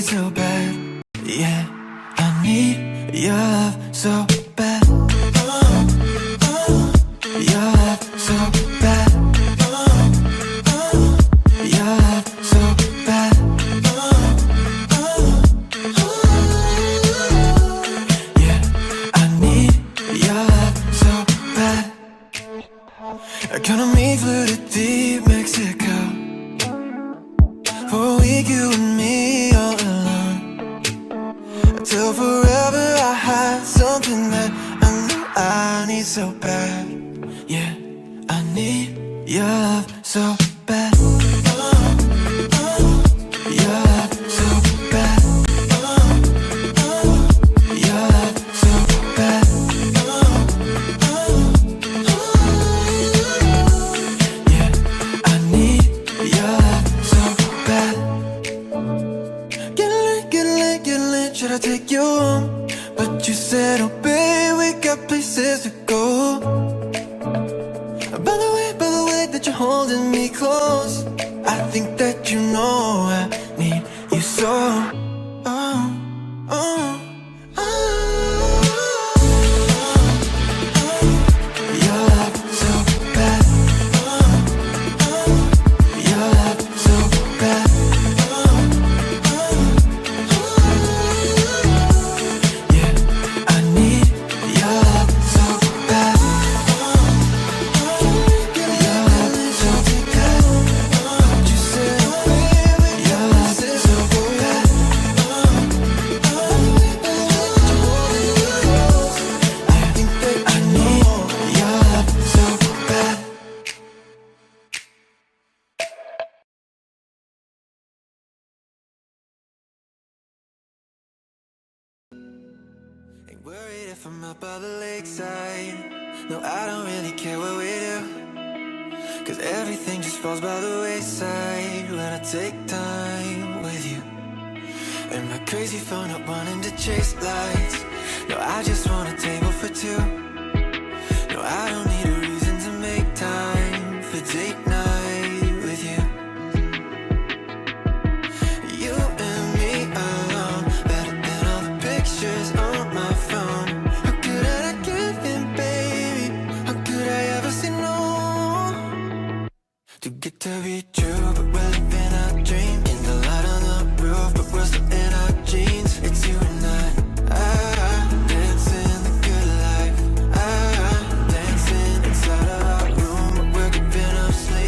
so bad. Yeah, I need your love so bad. Your love so bad. Your love so bad. Yeah, I need your love so bad. Economy flooded deep Mexico. For a week you and me all alone. Till forever I had something that I knew I need so bad. Yeah, I need your love so bad. Your love so bad. Your love so bad. Yeah, I need your love so bad. Get lit, should I take you home? But you said, oh babe, we got places to go. By the way that you're holding me close, I think that you know I need you so. Oh, oh, oh. Your love so bad. Your love so bad. Yeah, I need your love so bad. Your love so bad. But you said, oh baby, your love so bad. I think that I need your love so bad. Ain't worried if I'm up by the lakeside. No, I don't really care what we do, 'cause everything just falls by the wayside when I take time with you. And my crazy phone up wanting to chase lights. No, I just want a table for two. No, I don't need a reason to make time for date night with you. You and me alone, better than all the pictures on my phone. How could I not give in, baby? How could I ever say no? Too good to be true, but we're living our dream. In the light on the roof, but we're still in our jeans. It's you and I, dancing the good life. Dancing inside of our room, but we're giving up sleep.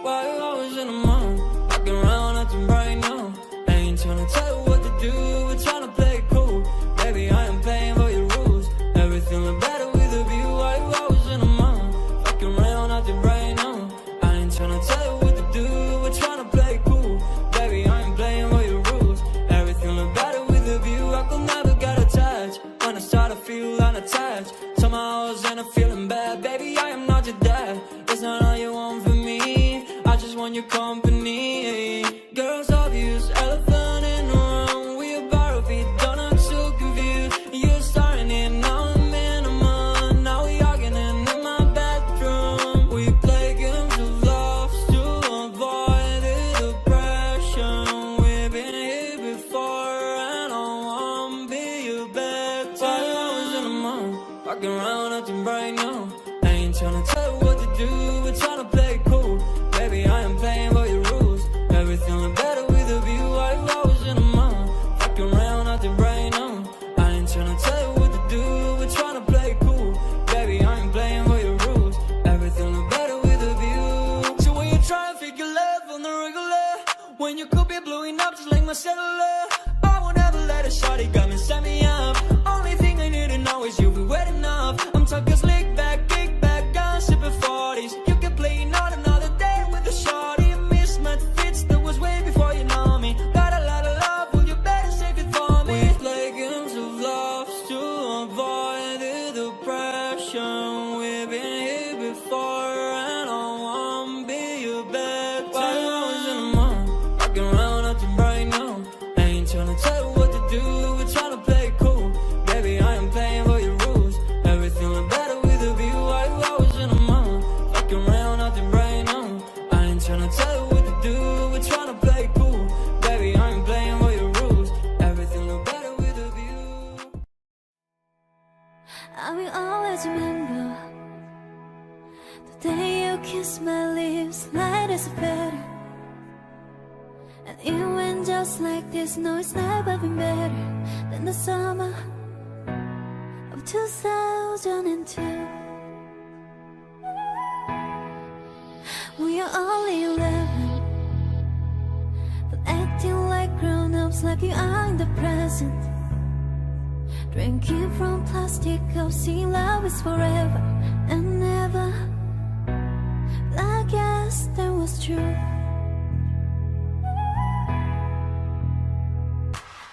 Why you always in the mood? Walking around acting right now. I ain't tryna tell you what to do, we're tryna play it cool. Baby, I am playing for your rules. Everything look better with a view. Why you always in the mood? Walking around acting right now. I ain't tryna tell you what to do, we're tryna play it cool. Baby, I ain't playing for your rules. Everything look better with a view. I could never get attached. When I start to feel unattached, somehow I was in a feeling bad. Baby, I am not your dad. It's not all you want from me, I just want your company. Girls obvious, elephant in the room. We a borrow feet, don't act so confused. You're starting it, now I'm in a month. Now we arguing in my bedroom. We play games of love to avoid the depression. We've been here before and I wanna be your bed. Why you always in the mood? Walking around acting right now. I ain't tryna tell you what to do, we're tryna play it cool. Baby, I am playing by your rules. Everything look better with a view. Why you always in the mood? Fucking around acting right now. I ain't tryna tell you what to do, we're tryna play it cool. Baby, I ain't playing by your rules. Everything look better with a view. So when you try to figure love on the regular, when you could be blowing up just like my cellular, I won't ever let a shawty come and set me up. Only thing I need to know is you be wet enough. I'm talking slick back, kick back, gun sipping 40s. You can play not another day with a shawty. Mismatch fits that was way before you know me. Got a lot of love, well you better save it for me. We play games of love to avoid the depression. We've been here before and I wanna be your bed. Why you always in the mood? Walking around acting right now. I ain't tryna tell you what to do, we're tryna play it cool. Baby, I am playing for your rules. Everything look better with a view. Why you always in the mood? Walking around acting right now. I ain't tryna tell you what to do, we're tryna play it cool. Baby, I ain't playing for your rules. Everything look better with a view. I will always remember the day you kissed my lips, light as a feather. And it went just like this. No, it's never been better than the summer of 2002. We are only 11, but acting like grown-ups, like you are in the present. Drinking from plastic cups, seeing love is forever and never. But I guess that was true.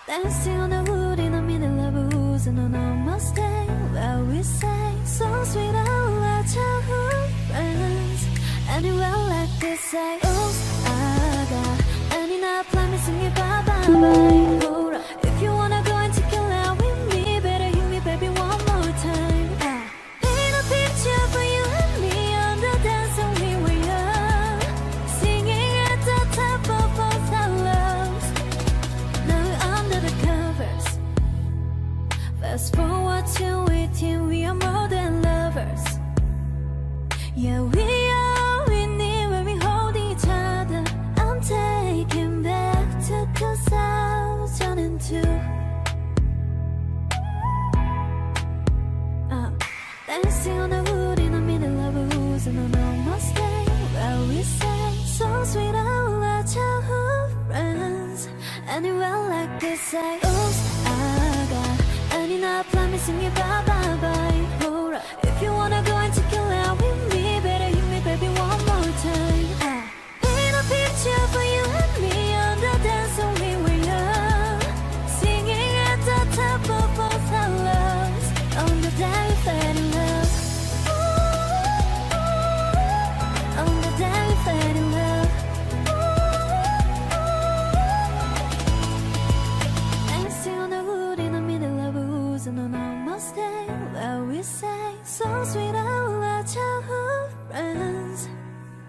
Dancing on the wood in the middle of a woods and on a Mustang, where we sang songs with our childhood friends. And it went like this, say, oops, I got any night plan me singing bye bye bye. Hold up, if you wanna go and take a lap with me, better hear me, baby, one more time. Paint a picture for you and me on the dance when we were young, singing at the top of both our lungs. Now we're under the covers. Fast forward to 18, we are more than lovers. Yeah, we are winning when we hold each other. I'm taking back to 2002. Dancing on the wood in the middle of a woods and on a Mustang, where we sang songs with our childhood friends. And it went like this, say, oops, I got any night plan me singing bye bye bye. Hold up, if you wanna go and take a lap with me, better hear me, baby, one more time. Paint a picture for you and me on the dance when we were young, singing at the top of both our lungs. On the day we fell in love, on the day we fell in love. Dancing on the wood in the middle of a woods and on a Mustang, where we sang songs with our childhood friends.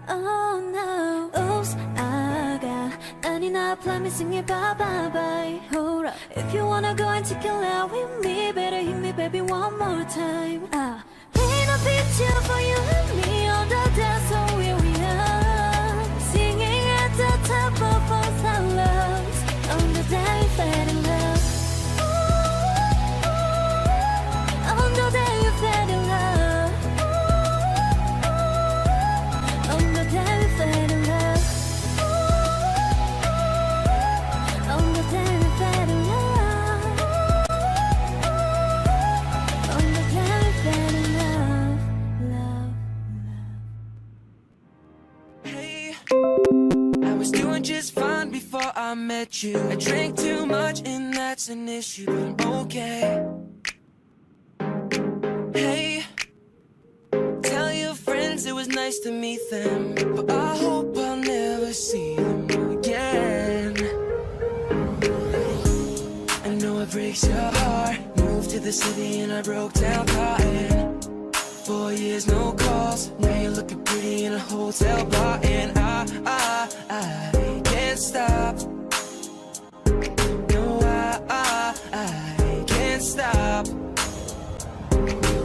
Oh no, oops, I got any night plan me singing bye bye bye. Hold up, if you wanna go and take a lap with me, better hear me, baby, one more time. Paint a picture for you and me on the dance when we were young, singing at the top of both our lungs. On the day we fell in love, on the day we fell in love, on the day we fell in love. doing just fine before I met you. I drank too much and that's an issue, but I'm okay. Hey, tell your friends it was nice to meet them, but I hope I'll never see them again. I know it breaks your heart. Moved to the city and I broke down crying. 4 years, no calls. Now you're looking pretty in a hotel bar, and I can't stop. No, I can't stop.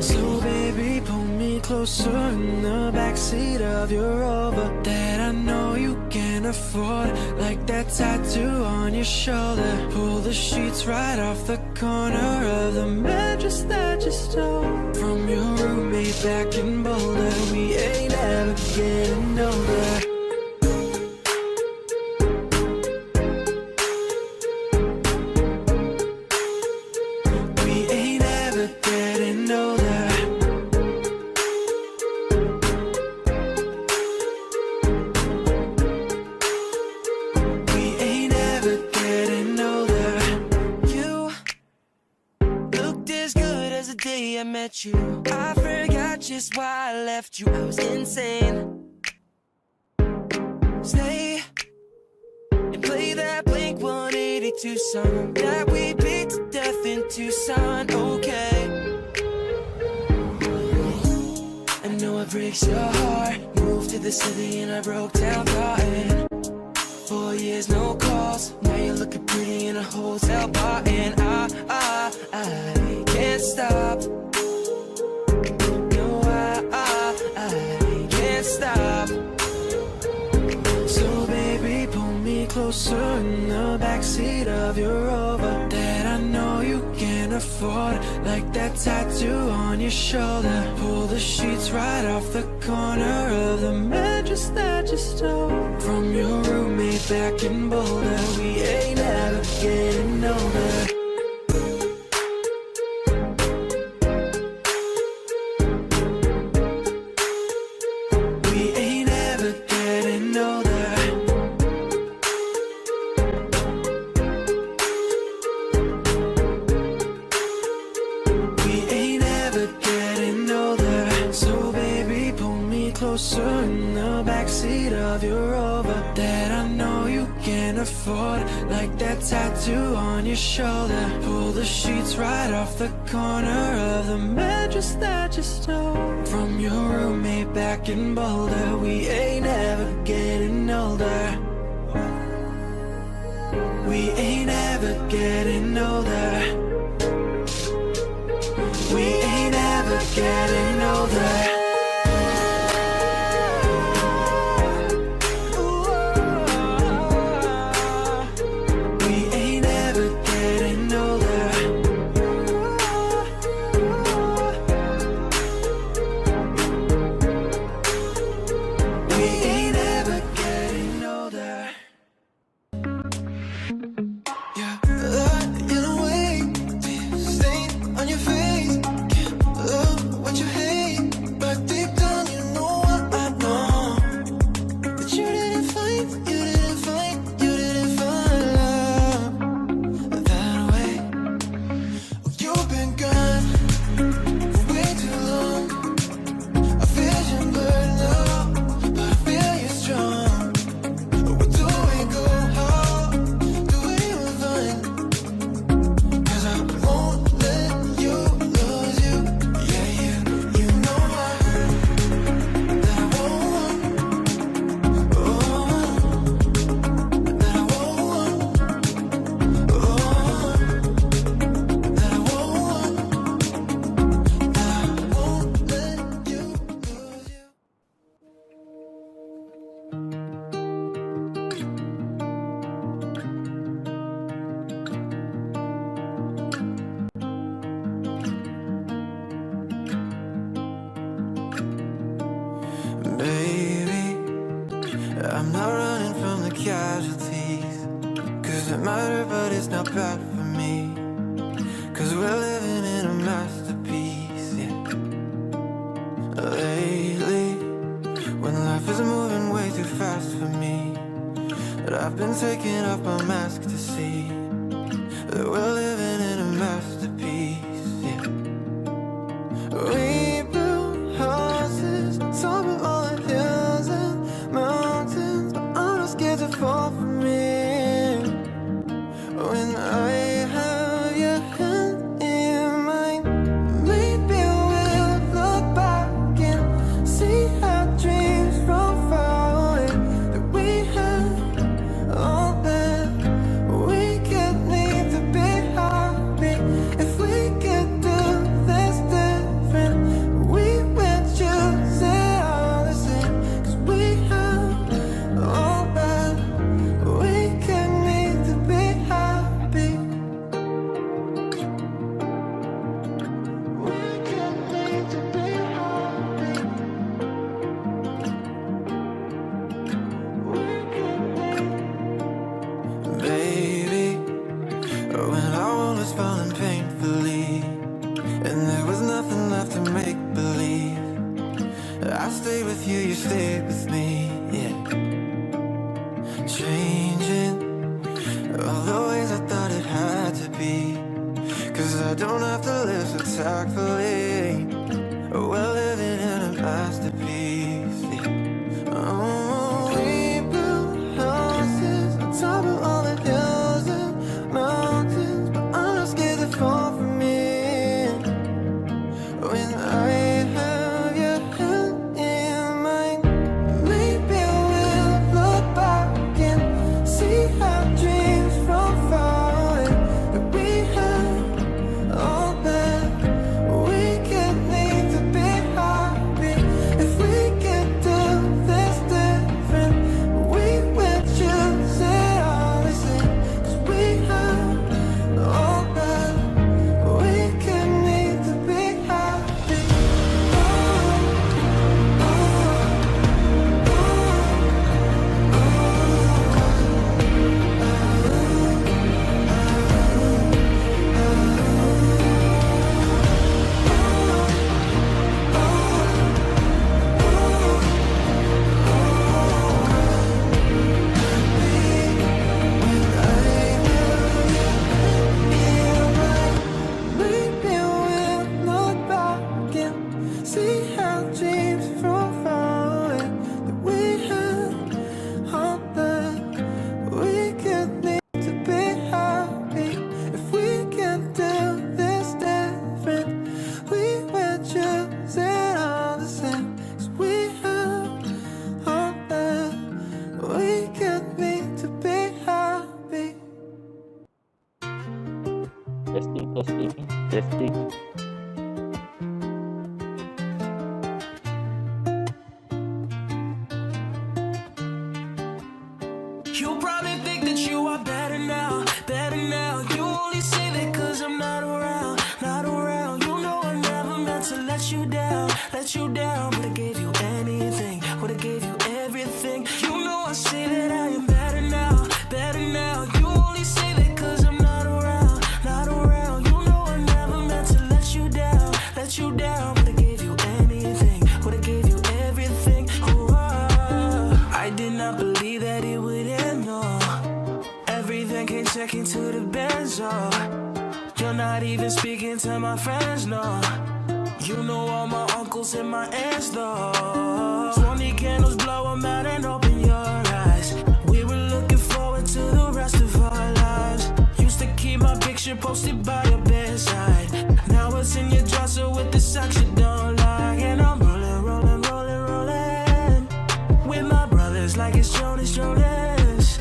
So baby, pull me closer in the backseat of your Rover that I know you can afford, like that tattoo on your shoulder. Pull the sheets right off the corner of the mattress that you stole from your roommate back in Boulder. We ain't ever getting older. You. I forgot just why I left you. I was insane. Stay and play that Blink 182 song that we beat to death in Tucson. Okay, I know it breaks your heart. Moved to the city and I broke down crying. 4 years, no calls. Now you're looking pretty in a hotel bar, and I can't stop. I can't stop. So baby, pull me closer in the backseat of your Rover that I know you can afford, like that tattoo on your shoulder. Pull the sheets right off the corner of the mattress that you stole from your roommate back in Boulder. We ain't ever getting older. In the backseat of your Rover that I know you can afford, like that tattoo on your shoulder. Pull the sheets right off the corner of the mattress that you stole from your roommate back in Boulder. We ain't ever getting older. We ain't ever getting older. We ain't ever getting older. I'm not running from the casualties, 'cause it matters but it's not bad for me, 'cause we're living in a masterpiece, yeah. Lately, when life is moving way too fast for me, But I've been taking off my mask to see that we're living in a masterpiece, yeah. We built houses on top of all the hills and mountains, but I'm not scared to fall from it. When I have your hand in mine, maybe we'll look back and see our dreams from far away, that we had all that we could need to be happy. If we could do this different, we would choose it all the same, 'cause we have all that we could need to be happy. We could need to be happy. We could need. Baby, when our world was falling painfully and there was nothing left to make believe, I stayed with you, you stayed with me, yeah. Changing all the ways I thought it had to be, 'cause I don't have to live so tactfully. We're living in a masterpiece, yeah. Oh, we built houses on top of all the hills and mountains, but I'm not scared to fall from it. When I have your hand in mine, maybe we'll look back and see our dreams from far away, that we had all that we could need to be happy. If we could do this different, we would choose it all the same, 'cause we have all that we could need to be happy. Maybe we'll look back and see our dreams from far away, that we had all that we could need to be happy. If we can do this different, we would choose it all the same, 'cause we have all that we could need to be happy. Testing. You probably think that you are better now, better now. You only say that 'cause I'm not around, not around. You know I never meant to let you down, let you down. Would've gave you anything, would've gave you everything. You know I say that I am better now, better now. You only say that 'cause I'm not around, not around. You know I never meant to let you down, let you down. Would've gave you anything, would've gave you everything. Oh, I did not believe that it would end, no. Everything came second to the Benz, oh. You're not even speaking to my friends, no. You know all my uncles and my aunts, though. 20 candles, blow 'em out and open your eyes. We were looking forward to the rest of our lives. Used to keep my picture posted by your bedside. Now it's in your dresser with the socks you don't like. And I'm rolling, rolling, rolling, rolling with my brothers like it's Jonas, Jonas.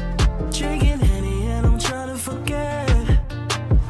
Drinking Henny and I'm trying to forget,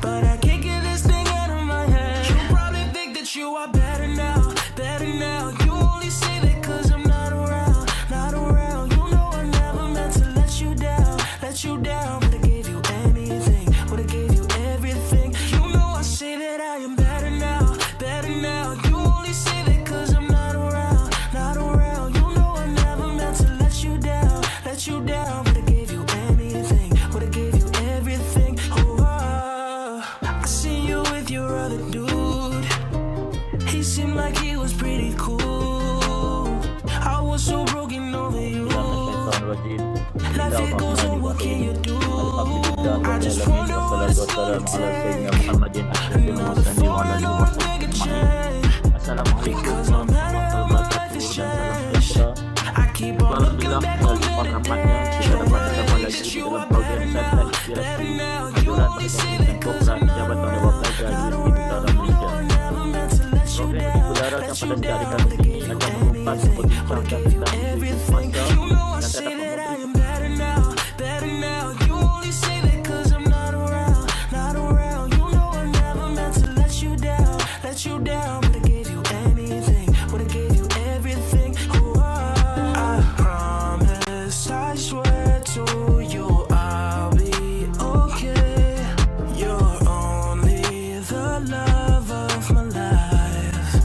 but I can't get this thing out of my head. You probably think that you are better now, better now. You only say that 'cause I'm not around, not around. You know I never meant to let you down, let you down. Would've gave you anything, would've gave you everything. You know I say that I am better now, better now. You only say that 'cause I'm not around, not around. You know I never meant to let you down, let you down. Would've gave you anything, would've gave you everything. Oh, I see you with your other dude. He seemed like he was pretty cool. I was so broken over you. Life it goes on, what can you do? I just Alhamdulillah, wonder wassalatu what's all wassalamu it ala sayyidina takes. Muhammadin asyrafil Another mursalin wa ala falling alihi or wa a sahbihi bigger ajma'in. change. Assalamualaikum Because no matter how warahmatullahi my life wabarakatuh has dan salam changed, sejahtera. I keep on looking Alhamdulillah, back on selepas better rapatnya kita dapat bersama days. lagi That di you dalam are program better Data now, Inspirasi better now. You Anjuran only say Marketing that dan 'cause Program I'm not Jabatan Dewan around, Pelajar not Universiti around. Utara You know Malaysia. I never meant to let you Program ini down, berdarahkan let pada you setiap down. kami But I gave you akan mengumpat anything, would memperbincangkan have gave you tentang isu-isu everything. semasa You know I yang say dapat that I memberi am better now, better now. You only say that 'cause I'm not around, not around. You know I never meant to let you down, let you down. But I gave you anything, would have gave you everything. Oh, I promise, I swear to you, I'll be okay. You're only the love of my life.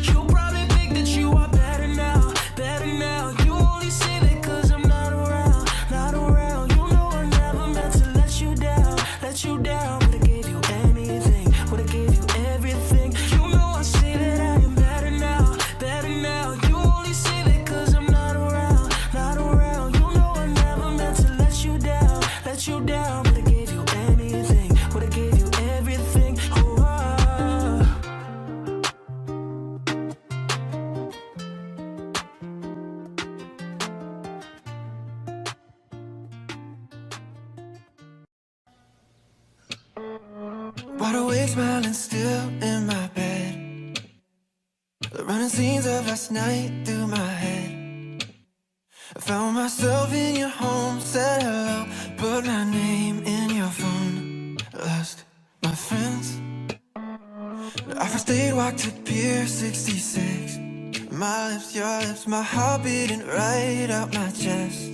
You probably think that you are better now, better now. You only say that 'cause I'm not around, not around. You know I never meant to let you down, let you down. But I gave you anything, would have gave you everything. You know I say that I am better now, better now. You only say that 'cause I'm not around, not around. You know I never meant to let you down, let you down. But I gave you anything, would have gave you everything. Oh, Wide awake, smiling still in my bed. The running scenes of last night through my head. I found myself in your home, said hello, put my name in your phone. Lost my friends. I first stayed, walked to Pier 66. My lips, your lips, my heart beating right out my chest.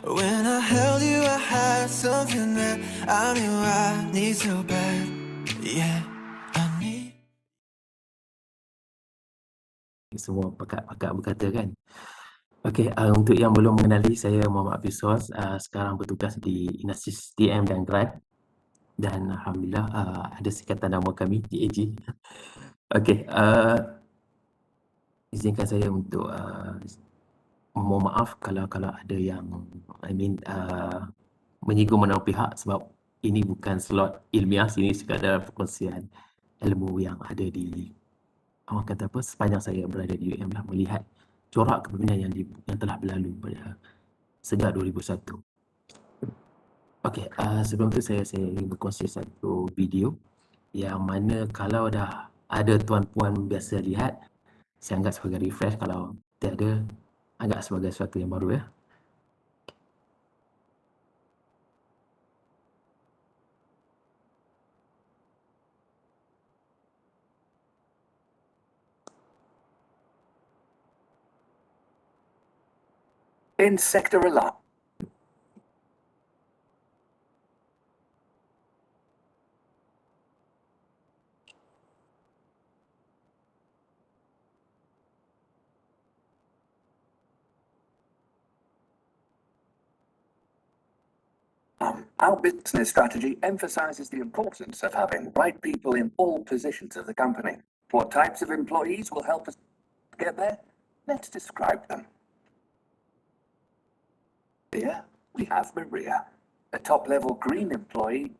When I held you, I had something that I knew I need so bad. Yeah, I need. Semua pakak-pakak berkata kan. Okey, untuk yang belum mengenali, saya Muhammad Hafiz Sos, sekarang bertugas di Inasis TM dan Grad, dan alhamdulillah ada singkatan nama kami TAG. Okey, izinkan saya untuk mohon maaf kalau ada yang menyinggung mana pihak, sebab ini bukan slot ilmiah, sini sekadar perkongsian ilmu yang ada di orang kata apa, sepanjang saya berada di UM lah, melihat corak kepimpinan yang telah berlalu pada sejak 2001. Okey, sebelum tu saya ingin berkongsi satu video yang mana kalau dah ada tuan-puan biasa lihat, saya anggap sebagai refresh, kalau tiada, anggap sebagai sesuatu yang baru ya. In Sector Alarm. Our business strategy emphasizes the importance of having right people in all positions of the company. What types of employees will help us get there? Let's describe them. Here we have Maria, a top-level green employee.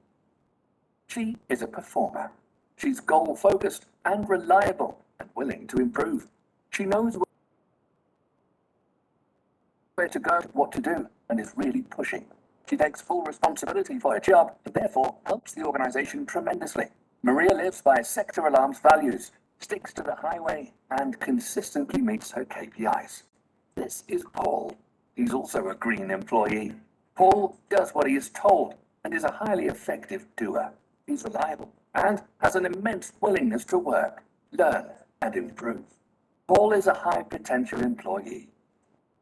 She is a performer. She's goal-focused and reliable and willing to improve. She knows where to go, what to do, and is really pushing. She takes full responsibility for her job and therefore helps the organization tremendously. Maria lives by Sector Alarm's values, sticks to the highway, and consistently meets her KPIs. This is Paul. He's also a green employee. Paul does what he is told and is a highly effective doer. He's reliable and has an immense willingness to work, learn, and improve. Paul is a high potential employee.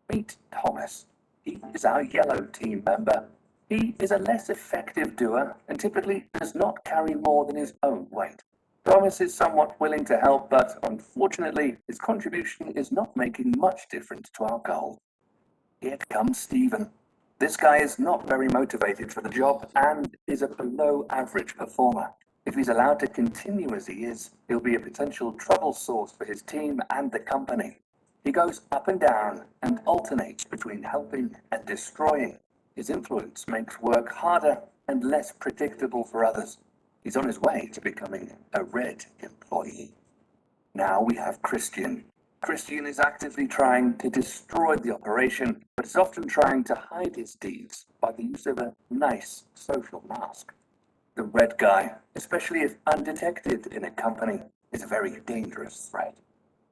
Meet Thomas. He is our yellow team member. He is a less effective doer and typically does not carry more than his own weight. Thomas is somewhat willing to help, but unfortunately, his contribution is not making much difference to our goal. Here comes Stephen. This guy is not very motivated for the job and is a below average performer. If he's allowed to continue as he is, he'll be a potential trouble source for his team and the company. He goes up and down and alternates between helping and destroying. His influence makes work harder and less predictable for others. He's on his way to becoming a red employee. Now we have Christian. Christian is actively trying to destroy the operation, but is often trying to hide his deeds by the use of a nice social mask. The red guy, especially if undetected in a company, is a very dangerous threat.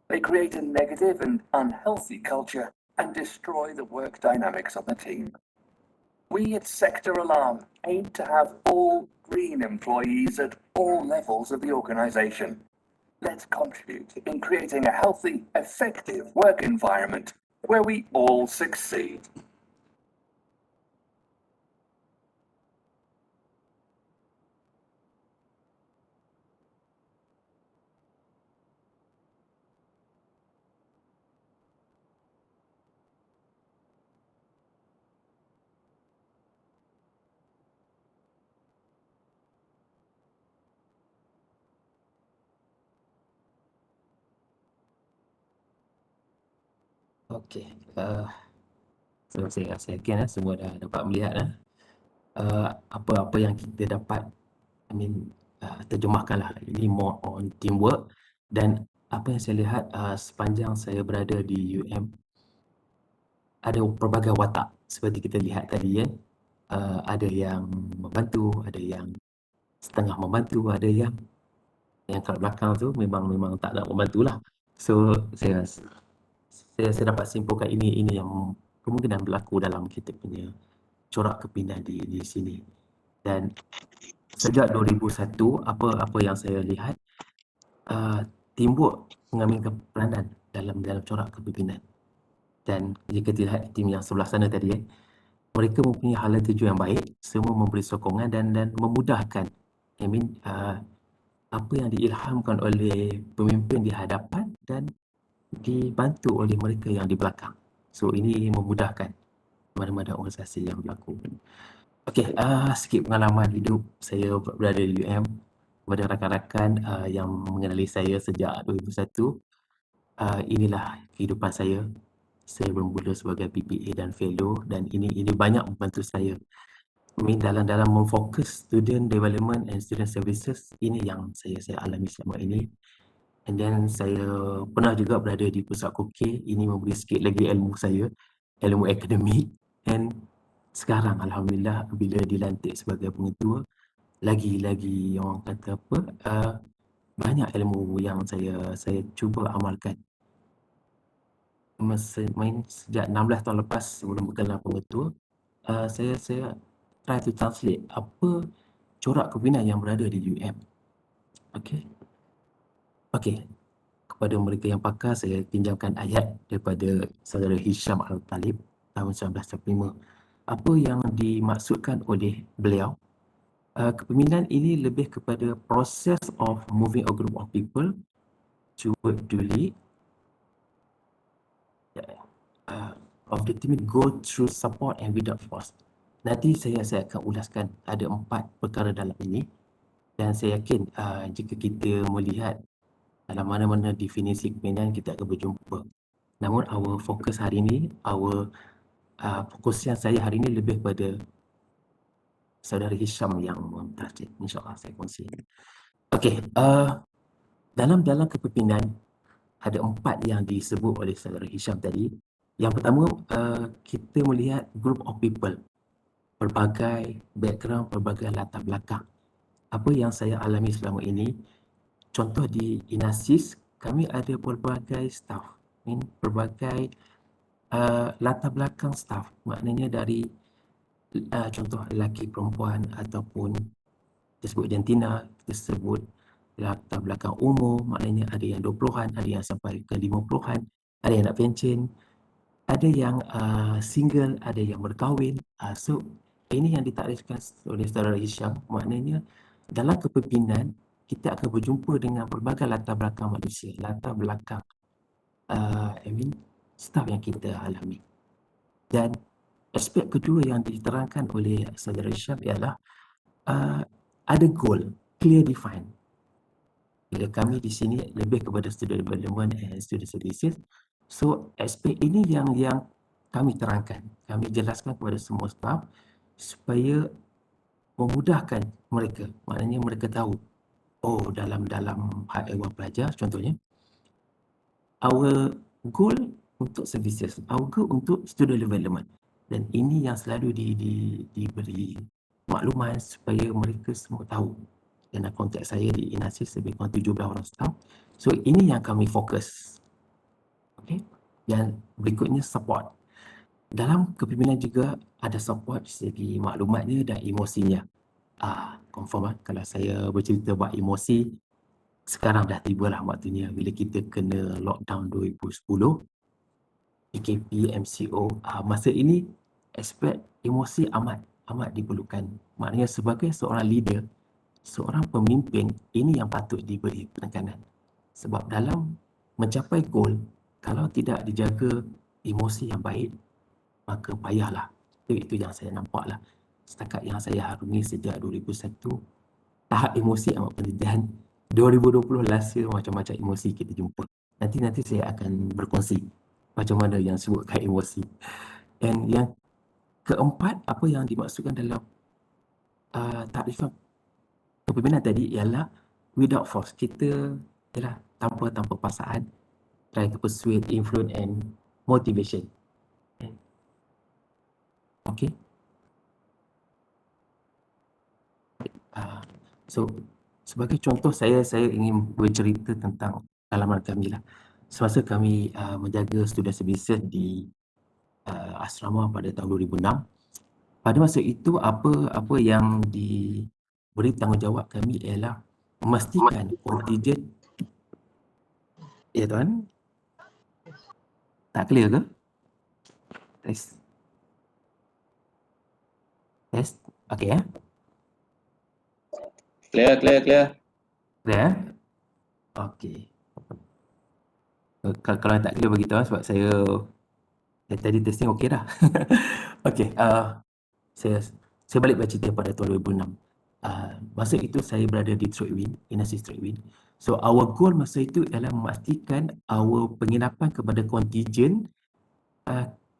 They create a negative and unhealthy culture and destroy the work dynamics of the team. We at Sector Alarm aim to have all green employees at all levels of the organization. Let's contribute in creating a healthy, effective work environment where we all succeed. Okey, so saya yakin semua dah dapat melihat apa-apa yang kita dapat, terjemahkanlah. Ini more on teamwork, dan apa yang saya lihat sepanjang saya berada di UM, ada pelbagai watak seperti kita lihat tadi kan. Ada yang membantu, ada yang setengah membantu, ada yang kat belakang tu memang tak nak membantulah. So saya dapat simpulkan ini yang kemungkinan berlaku dalam kita punya corak kepindahan di sini. Dan sejak 2001 apa yang saya lihat, teamwork mengambil peranan dalam corak kepimpinan. Dan jika dilihat tim yang sebelah sana tadi mereka mempunyai hala tuju yang baik, semua memberi sokongan dan memudahkan. Apa yang diilhamkan oleh pemimpin di hadapan dan dibantu oleh mereka yang di belakang. So ini memudahkan mana-mana organisasi yang berlaku. Okey, sikit pengalaman hidup saya berada di UM kepada rakan-rakan yang mengenali saya sejak 2001. Inilah kehidupan saya. Saya bermula sebagai PPA dan fellow, dan ini banyak membantu saya. Dalam memfokus student development and student services, ini yang saya alami selama ini. And then saya pernah juga berada di pusat Kokey. Ini memberi sikit lagi ilmu saya, ilmu akademik. And sekarang alhamdulillah bila dilantik sebagai pengetua, lagi orang kata banyak ilmu yang saya cuba amalkan. Sejak 16 tahun lepas sebelum berkenan pengetua, saya try to translate apa corak kepimpinan yang berada di UM. Okey. Kepada mereka yang pakar, saya pinjamkan ayat daripada saudara Hisham Al-Talib tahun 1995. Apa yang dimaksudkan oleh beliau, kepimpinan ini lebih kepada process of moving a group of people toward duly of the team go through support and without force. Nanti saya akan ulaskan ada 4 perkara dalam ini, dan saya yakin jika kita melihat dalam mana-mana definisi kepimpinan, kita akan berjumpa. Namun our fokus hari ini, fokusian saya hari ini lebih pada saudara Hisham yang mentafsir. InsyaAllah saya kongsi. Okey, dalam kepimpinan ada 4 yang disebut oleh saudara Hisham tadi. Yang pertama, kita melihat group of people, berbagai background, berbagai latar belakang. Apa yang saya alami selama ini, contoh di Inasis, kami ada berbagai staff, berbagai latar belakang staff. Maknanya dari contoh lelaki, perempuan, ataupun kita sebut jantina, kita sebut latar belakang umur, maknanya ada yang 20-an, ada yang sampai ke 50-an, ada yang nak pencen, ada yang single, ada yang berkahwin. So ini yang ditakdirkan oleh saudara Hisham, maknanya dalam kepimpinan kita akan berjumpa dengan pelbagai latar belakang manusia, latar belakang staff yang kita alami. Dan aspek kedua yang diterangkan oleh saudara Hisham ialah ada goal, clear define. Bila kami di sini lebih kepada student development and student services, So aspek ini yang kami terangkan, kami jelaskan kepada semua staf supaya memudahkan mereka. Maknanya mereka tahu, oh dalam hak ehwal pelajar contohnya, our goal untuk services, our goal untuk student development. Dan ini yang selalu diberi makluman supaya mereka semua tahu. Dalam konteks saya di INASIS lebih kurang 17 orang staf. So ini yang kami fokus. Okay. Yang berikutnya support. Dalam kepimpinan juga ada support segi maklumatnya dan emosinya. Confirm kalau saya bercerita buat emosi, sekarang dah tibalah waktunya bila kita kena lockdown 2010, PKP, MCO. Masa ini aspek emosi amat diperlukan. Maknanya sebagai seorang leader, seorang pemimpin, ini yang patut diberi penekanan. Sebab dalam mencapai goal, kalau tidak dijaga emosi yang baik, maka payahlah. Itu yang saya nampak lah. Setakat yang saya harungi sejak 2001, tahap emosi amat penting. Dan 2020 last year macam-macam emosi kita jumpa. Nanti saya akan berkongsi macam mana yang sebutkan emosi. Dan yang keempat, apa yang dimaksudkan dalam takrifan kepimpinan tadi ialah without force. Kita ialah tanpa paksaan, try to persuade, influence and motivation. Okay. So sebagai contoh, saya ingin bercerita tentang pengalaman kami lah. Semasa kami menjaga student services di asrama pada tahun 2006, pada masa itu apa yang diberi tanggungjawab kami ialah memastikan kontingen. Ya tuan, tak clear ke? Test. Okey ya. Clear. Clear eh? Okey. Kalau tak clear bagi tahu sebab saya tadi testing okey dah. Okey, saya balik bercerita pada tahun 2006. Masa itu saya berada di Trade-Wind, INASIS Trade-Wind. So our goal masa itu ialah memastikan our penginapan kepada kontingen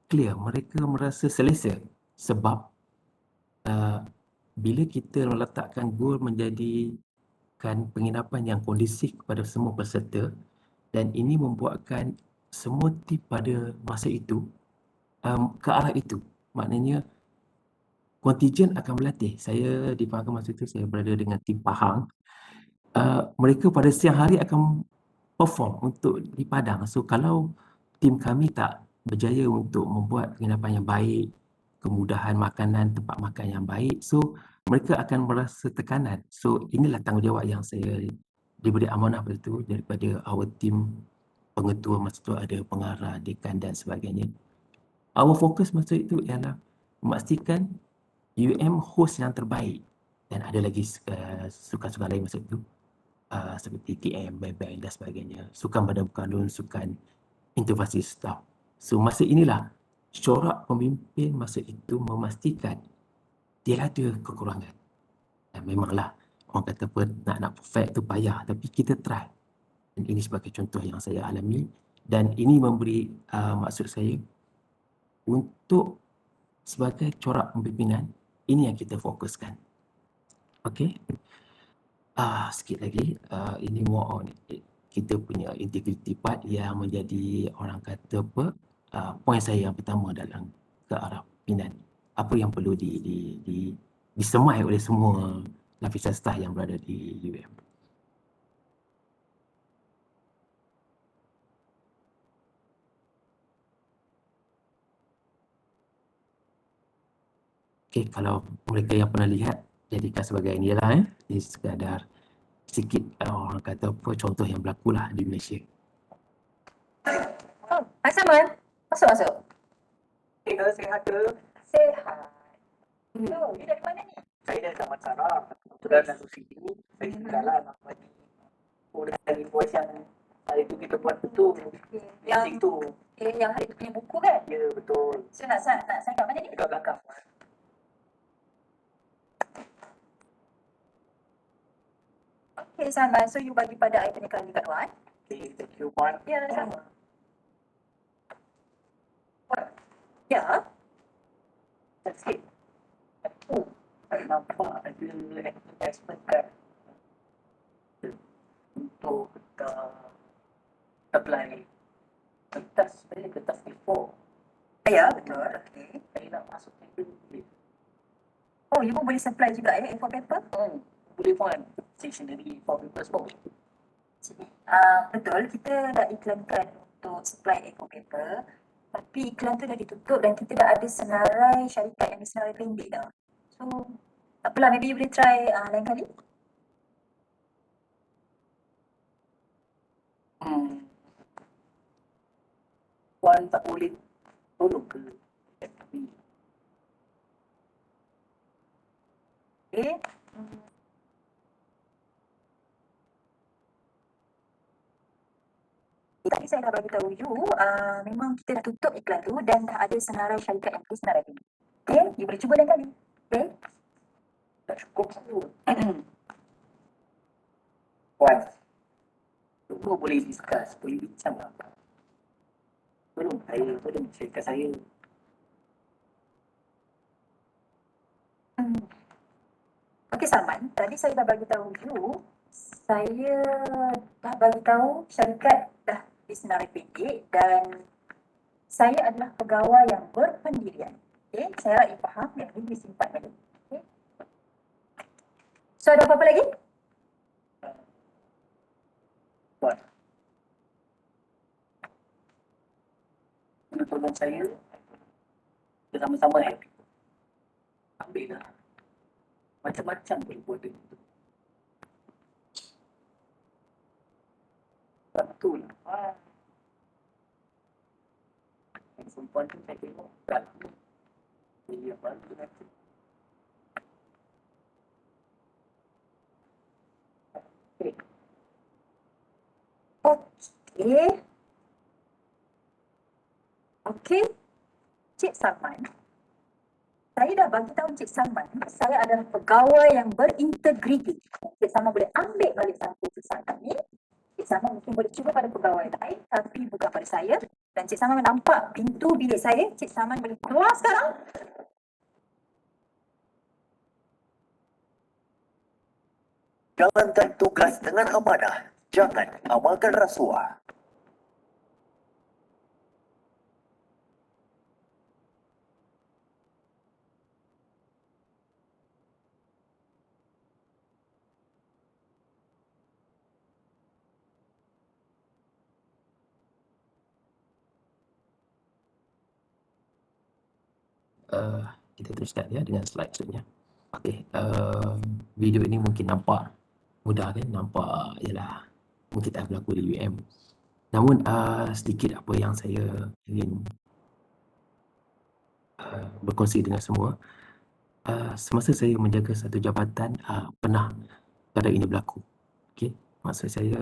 clear, mereka merasa selesa. Sebab bila kita meletakkan goal menjadikan penginapan yang kondusif kepada semua peserta, dan ini membuatkan semua tim pada masa itu ke arah itu. Maknanya kontingen akan berlatih. Saya di Pahang masa itu saya berada dengan tim Pahang. Mereka pada siang hari akan perform untuk di Padang. So kalau tim kami tak berjaya untuk membuat penginapan yang baik, kemudahan makanan, tempat makan yang baik, so mereka akan merasa tekanan. So inilah tanggungjawab yang saya diberi amanah pada itu daripada our team pengetua masa itu, ada pengarah, dekan dan sebagainya. Our fokus masa itu ialah memastikan UM host yang terbaik, dan ada lagi sukan-sukan lain masa itu seperti TM, band dan sebagainya, sukan badan bukalun, sukan intervasi staff. So masa inilah corak pemimpin masa itu memastikan dia ada kekurangan. Dan memanglah orang kata apa, nak perfect tu payah, tapi kita try. Dan ini sebagai contoh yang saya alami, dan ini memberi maksud saya untuk sebagai corak pemimpinan, ini yang kita fokuskan. Okey. Sikit lagi, ini more on kita punya integrity part yang menjadi orang kata apa, poin saya yang pertama dalam ke arah pimpinan. Apa yang perlu disemai oleh semua lapisan staf yang berada di UM. Okey, kalau mereka yang pernah lihat, jadikan sebagai inilah ini sekadar sikit orang kata apa, contoh yang berlaku lah di Malaysia. Hai Saman, masuk. Sihat ke? Sehat. You dari mana ni? Saya dari Taman Sarah. Kebetulan lalu sini, saya tinggalan bagi dari voice yang hari tu kita buat betul. Yang itu. Yang hari tu punya buku kan? Ya, betul. So nak sign kat mana ni? Dekat belakang. Okay Saman, so you bagi pada I punya kali kat Wan. Okay, thank you, Puan. Ya, sama. Ya. That's it. Oh, saya nampak ada advertisement kan untuk apply kertas, saya kertas A4. Ya, betul. Okay. Saya nak masuk tempat boleh. Oh, you pun boleh supply juga ya, A4 paper? Boleh pun stationery A4 paper semua. Betul, kita dah iklankan untuk supply A4 paper. Tapi iklan tu dah ditutup dan kita dah ada senarai syarikat yang disenarai pendek dah. So, tak apalah, maybe you boleh try lain kali. Puan tak boleh tolong ke kami? Okay. Tadi saya dah bagi tahu you, memang kita dah tutup iklan tu dan dah ada senarai syarikat yang disenarai pendek. Okay, you boleh cuba lain kali. Okay. Tak cukup tu. Puan, semua boleh discuss, boleh bincang lah. Tolong syarikat saya. Okey Salman, tadi saya dah bagi tahu you, saya dah bagi tahu syarikat dah disenarai pendek dan saya adalah pegawai yang berpendirian. Okey, saya harap you faham yang ini disimpan balik. Okey. So ada apa-apa lagi? Puan, kena tolong saya. Kita sama-sama happy. Ambil lah. Macam-macam boleh buat dengan tu. Betul lah. Perempuan tu saya tengok tak lama. Dia baru nanti. Okay. Okey. Okey. Cik Salman. Saya dah bagi tahu Cik Salman, saya adalah pegawai yang berintegriti. Cik Salman boleh ambil balik sampul pesan kami. Cik Salman mungkin boleh cuba pada pegawai lain, tapi bukan pada saya. Dan Cik Salman nampak pintu bilik saya, Cik Salman boleh keluar sekarang. Jalankan tugas dengan amanah. Jangan amalkan rasuah. Kita teruskan ya dengan slide seterusnya. Okey, video ini mungkin nampak mudah kan, nampak ialah mungkin tak berlaku di UM. Namun sedikit apa yang saya ingin berkongsi dengan semua. Semasa saya menjaga satu jabatan, pernah keadaan ini berlaku. Okey, maksud saya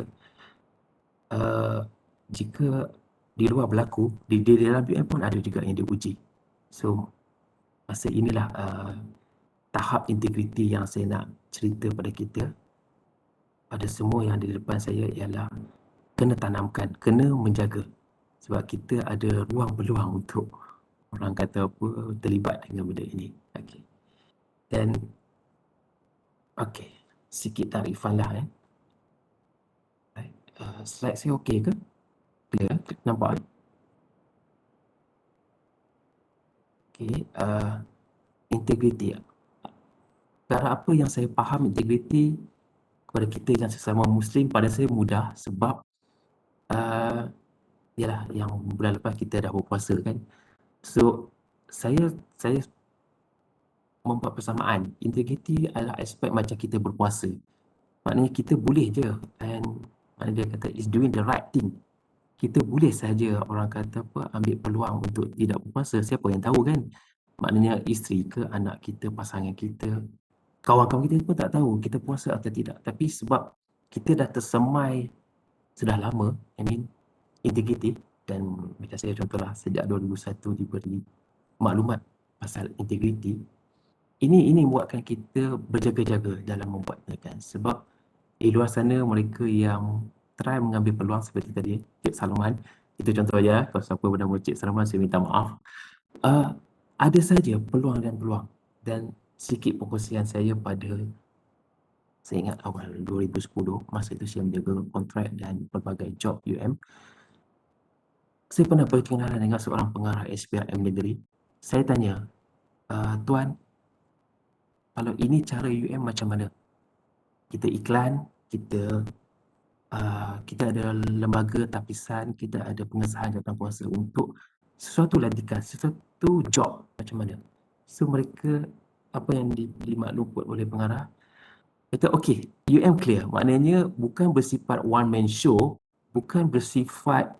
jika di luar berlaku, di dalam UM pun ada juga yang diuji. So masa inilah tahap integriti yang saya nak cerita pada kita, pada semua yang ada di depan saya, ialah kena tanamkan, kena menjaga. Sebab kita ada ruang peluang untuk orang kata apa, terlibat dengan benda ini. Okey. Dan okey, sikit tarifan lah slide saya okey ke? Clear? Nampak? Okey, integriti. Cara apa yang saya faham integriti kepada kita yang sesama Muslim, pada saya mudah sebab yalah, yang bulan lepas kita dah berpuasa kan. So saya membuat persamaan. Integriti adalah aspek macam kita berpuasa. Maknanya kita boleh je, and maknanya dia kata is doing the right thing. Kita boleh saja orang kata apa, ambil peluang untuk tidak berpuasa. Siapa yang tahu kan? Maknanya isteri ke, anak kita, pasangan kita, kawan-kawan kita pun tak tahu kita puasa atau tidak. Tapi sebab kita dah tersemai sudah lama, integriti, dan macam saya contohlah sejak 2001 diberi maklumat pasal integriti. Ini buatkan kita berjaga-jaga dalam membuat tindakan. Sebab di luar sana mereka yang try mengambil peluang seperti tadi Cik Salman, itu contoh aja. Kalau siapa bernama Cik Salman, saya minta maaf. Ada saja peluang dan peluang, dan sikit perkongsian saya pada, saya ingat awal 2010, masa itu saya menjaga kontrak dan pelbagai job UM. Saya pernah berkenalan dengan seorang pengarah SPRM negeri. Saya tanya, "Tuan, kalau ini cara UM macam mana? Kita iklan, kita ada lembaga tapisan, kita ada pengesahan jawatankuasa untuk sesuatu lantikan, sesuatu job macam mana?" So mereka, apa yang dimaklumkan oleh pengarah, kata okey, UM clear. Maknanya bukan bersifat one man show, bukan bersifat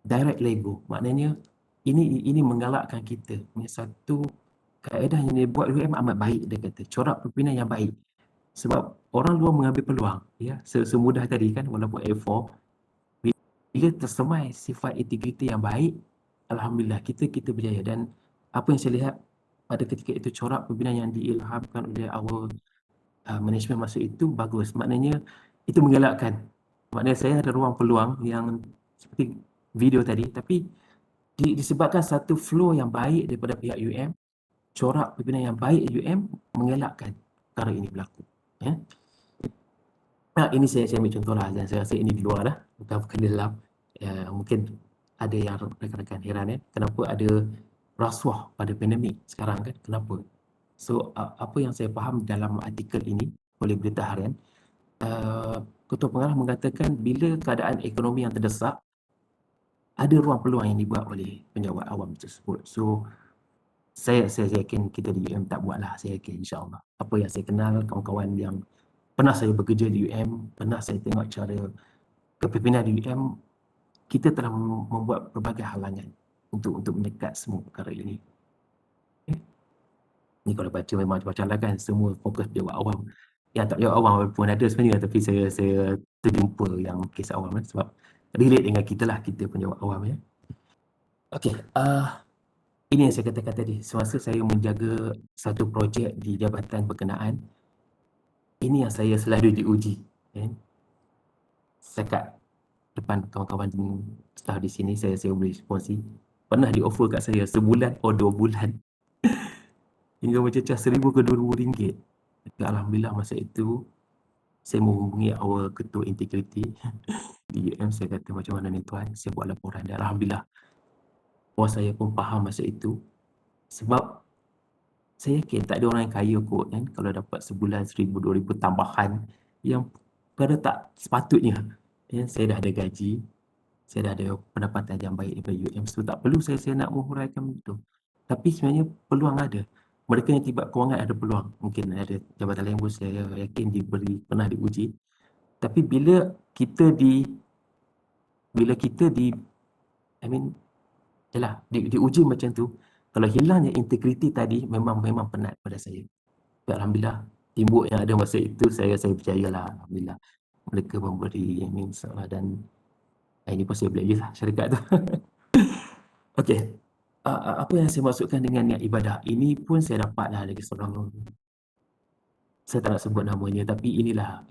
direct label. Maknanya ini menggalakkan kita punya satu kaedah yang dia buat UM amat baik, dia kata. Corak pimpinan yang baik. Sebab orang luar mengambil peluang, ya, semudah tadi kan, walaupun A4, bila tersemai sifat integriti yang baik, alhamdulillah kita berjaya. Dan apa yang saya lihat pada ketika itu, corak pimpinan yang diilhamkan oleh our management masa itu bagus. Maknanya itu menggalakkan. Maknanya saya ada ruang peluang yang seperti video tadi, tapi disebabkan satu flow yang baik daripada pihak UM, corak pimpinan yang baik UM mengelakkan perkara ini berlaku. Ya. Ini saya ambil contoh lah, dan saya rasa ini di luar lah, bukan di dalam. Mungkin ada yang rekan-rekan heran, kenapa ada rasuah pada pandemik sekarang kan, kenapa? So, apa yang saya faham dalam artikel ini oleh Berita Harian, Ketua Pengarah mengatakan bila keadaan ekonomi yang terdesak, ada ruang peluang yang dibuat oleh penjawat awam tersebut. So, saya yakin kita di UM tak buatlah, saya yakin insyaAllah. Apa yang saya kenal, kawan-kawan yang pernah saya bekerja di UM, pernah saya tengok cara kepimpinan di UM, kita telah membuat pelbagai halangan untuk mendekat semua perkara ini. Ni kalau baca memang macam-macam lah kan, semua fokus jawab awam. Yang tak jawab awam pun ada sebenarnya, tapi saya terjumpa yang kes awam lah, sebab relate dengan kita lah, kita penjawab awam ya. Okey, ini yang saya katakan tadi, semasa saya menjaga satu projek di jabatan berkenaan, ini yang saya selalu diuji. Sekat depan kawan-kawan staff di sini, saya boleh kongsi, pernah di-offer kat saya sebulan atau 2 bulan hingga mencecah RM1,000 ke RM2,000. Alhamdulillah masa itu saya menghubungi our ketua integriti di UM. Saya kata, macam mana ni tuan, saya buat laporan, dan alhamdulillah bos saya pun faham masa itu. Sebab saya yakin tak ada orang yang kaya kot kan, kalau dapat sebulan RM1,000, RM2,000 tambahan yang pada tak sepatutnya. Saya dah ada gaji, saya dah ada pendapatan yang baik daripada UM, so tak perlu saya nak menghuraikan itu. Tapi sebenarnya peluang ada. Mereka yang tiba kewangan ada peluang. Mungkin ada jabatan lain pun saya yakin pernah diuji. Tapi bila kita diuji macam tu, kalau hilangnya integriti tadi, memang penat pada saya. Tapi alhamdulillah, timbuk yang ada masa itu, saya percayalah, alhamdulillah. Mereka memberi dan ini pun saya beli lah syarikat tu. Okey. Apa yang saya maksudkan dengan niat ibadah, ini pun saya dapatlah dari seorang, saya tak nak sebut namanya, tapi inilah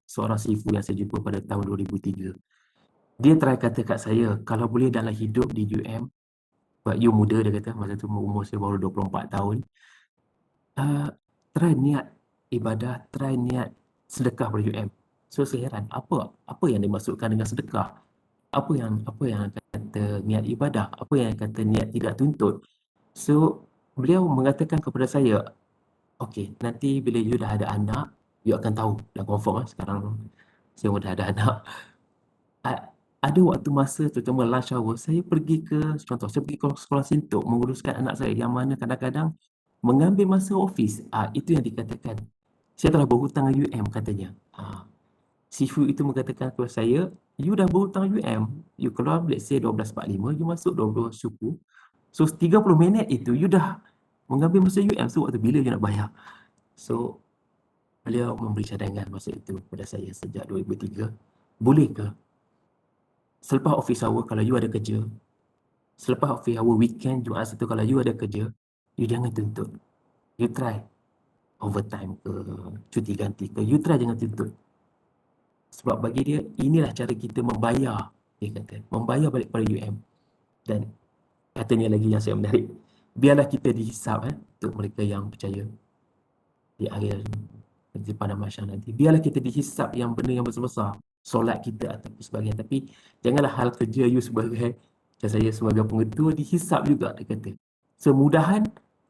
seorang sifu yang saya jumpa pada tahun 2003. Dia try kata kat saya, kalau boleh dalam hidup di UM, sebab you muda, dia kata, masa tu umur saya baru 24 tahun, try niat ibadah, try niat sedekah pada UM. So saya heran, apa yang dimaksudkan dengan sedekah? Apa yang kata niat ibadah, apa yang kata niat tidak tuntut. So beliau mengatakan kepada saya, okey, nanti bila you dah ada anak, you akan tahu, dah confirm lah sekarang saya dah ada anak. Ada waktu masa, terutama lunch hour, saya pergi ke sekolah Sintok menguruskan anak saya, yang mana kadang-kadang mengambil masa office. Itu yang dikatakan, saya telah berhutang dengan UM katanya. Sifu itu mengatakan kepada saya, you dah berhutang UM, you keluar let's say 12.45, you masuk 12 suku. So 30 minit itu you dah mengambil masa UM, so waktu bila you nak bayar? So beliau memberi cadangan masa itu kepada saya sejak 2003, boleh ke selepas office hour kalau you ada kerja, selepas office hour weekend, Jumaat Sabtu kalau you ada kerja, you jangan tuntut. You try overtime ke, cuti ganti ke, you try jangan tuntut. Sebab bagi dia, inilah cara kita membayar, dia kata, membayar balik pada UM. Dan katanya lagi yang saya menarik. Biarlah kita dihisap untuk mereka yang percaya di akhir nanti pada masyarakat nanti. Biarlah kita dihisap yang benda yang besar-besar. Solat kita ataupun sebagainya. Tapi janganlah hal kerja you sebagai saya sebagai pengetua dihisap juga, dia kata. Semudahan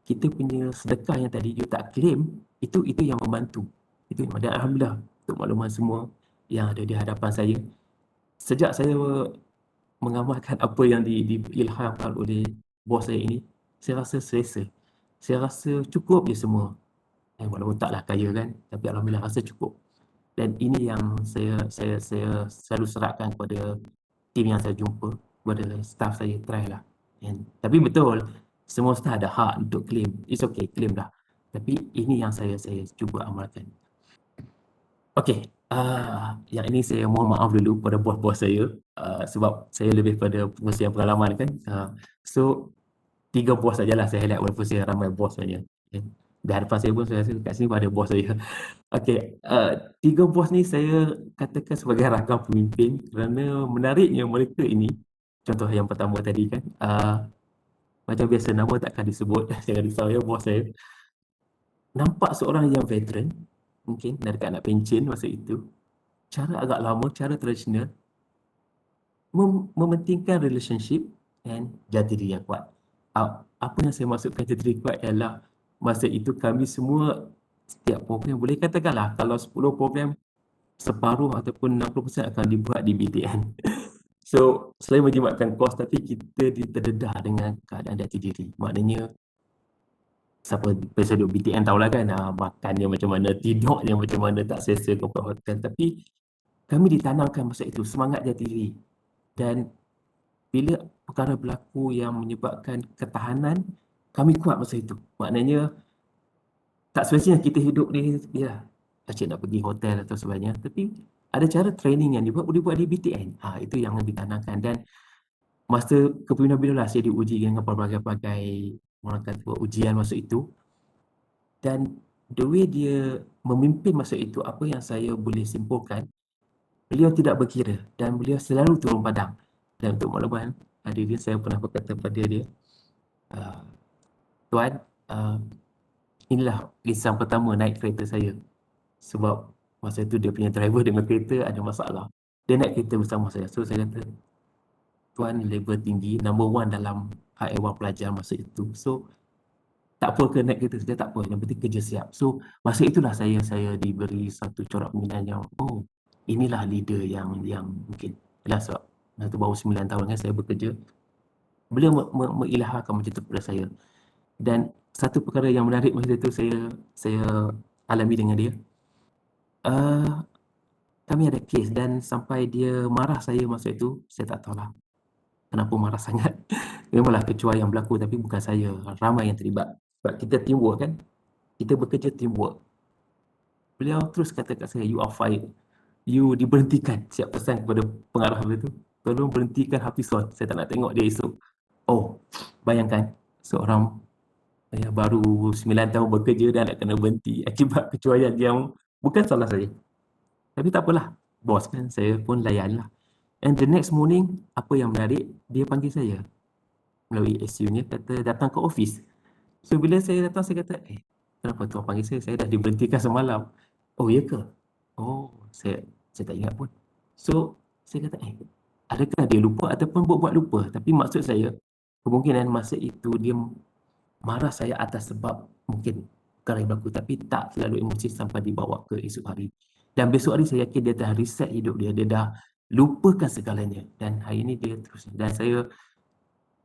kita punya sedekah yang tadi you tak claim, itu yang membantu. Itu dan alhamdulillah untuk makluman semua yang ada di hadapan saya. Sejak saya mengamalkan apa yang diilhamkan oleh bos saya ini, saya rasa selesa. Saya rasa cukup je semua. Walaupun taklah kaya kan, tapi alhamdulillah rasa cukup. Dan ini yang saya selalu serahkan kepada tim yang saya jumpa, kepada staff saya, try lah. Tapi betul, semua staff ada hak untuk claim. It's okay, claim dah. Tapi ini yang saya cuba amalkan. Okey, yang ini saya mohon maaf dulu pada bos-bos saya, sebab saya lebih pada pengusian pengalaman kan. So 3 bos sajalah saya highlight walaupun saya ramai bos sebenarnya. Di hadapan saya pun saya rasa kat sini pun ada bos saya. Okey, 3 bos ni saya katakan sebagai rakan pemimpin kerana menariknya mereka ini, contoh yang pertama tadi kan, macam biasa nama takkan disebut, jangan risau ya bos saya. Nampak seorang yang veteran, mungkin dah dekat nak pencen masa itu. Cara agak lama, cara tradisional, mementingkan relationship dan jati diri yang kuat. Apa yang saya maksudkan jati diri kuat ialah masa itu kami semua setiap program, boleh katakanlah kalau 10 program, separuh ataupun 60% akan dibuat di BTN. So, selain menjimatkan kos, tapi kita terdedah dengan keadaan jati diri. Maknanya, siapa peserta BTN tahulah kan, makannya macam mana, tidurnya macam mana, tak selesa ke hotel. Tapi kami ditanamkan masa itu semangat jati diri. Dan bila perkara berlaku yang menyebabkan ketahanan, kami kuat masa itu. Maknanya, tak semestinya kita hidup ni, ya, asyik nak pergi hotel atau sebagainya. Tapi ada cara training yang dibuat, boleh buat di BTN. Itu yang ditanamkan. Dan masa kepimpinan beliau lah saya diuji dengan pelbagai-pelbagai orang kata ujian masa itu. Dan the way dia memimpin masa itu, apa yang saya boleh simpulkan, beliau tidak berkira dan beliau selalu turun padang. Dan untuk makluman hadirin, saya pernah berkata pada dia, Tuan, inilah lisan pertama naik kereta saya. Sebab masa itu dia punya driver dengan kereta ada masalah. Dia naik kereta bersama saya. So saya kata, Tuan level tinggi, number 1 dalam hak ehwal pelajar masa itu. So tak apa ke naik kereta saja, tak apa. Yang penting kerja siap. So masa itulah saya diberi satu corak pembinaan yang, inilah leader yang mungkin. Yalah sebab masa tu baru 9 tahun kan saya bekerja. Beliau mengilhamkan macam tu kepada saya. Dan satu perkara yang menarik masa itu saya alami dengan dia. Kami ada kes dan sampai dia marah saya masa itu, saya tak tahulah kenapa marah sangat. Memanglah kecoh yang berlaku tapi bukan saya, ramai yang terlibat. Sebab kita teamwork kan, kita bekerja teamwork. Beliau terus kata kat saya, you are fired. You diberhentikan. Siap pesan kepada pengarah itu, tolong berhentikan Hafizon, saya tak nak tengok dia esok. Bayangkan seorang yang baru 9 tahun bekerja dan nak kena berhenti akibat kecuaian yang bukan salah saya. Tapi tak apalah, bos kan, saya pun layanlah. And the next morning, apa yang menarik, dia panggil saya melalui SU-nya, kata datang ke office. So bila saya datang, saya kata, kenapa tuan panggil saya? Saya dah diberhentikan semalam. Oh, ya ke? Oh, saya tak ingat pun. So, saya kata, adakah dia lupa ataupun buat lupa? Tapi maksud saya, kemungkinan masa itu dia marah saya atas sebab mungkin perkara yang berlaku, tapi tak terlalu emosi sampai dibawa ke esok hari. Dan besok hari saya yakin dia dah reset hidup dia dah lupakan segalanya. Dan hari ini dia terus, dan saya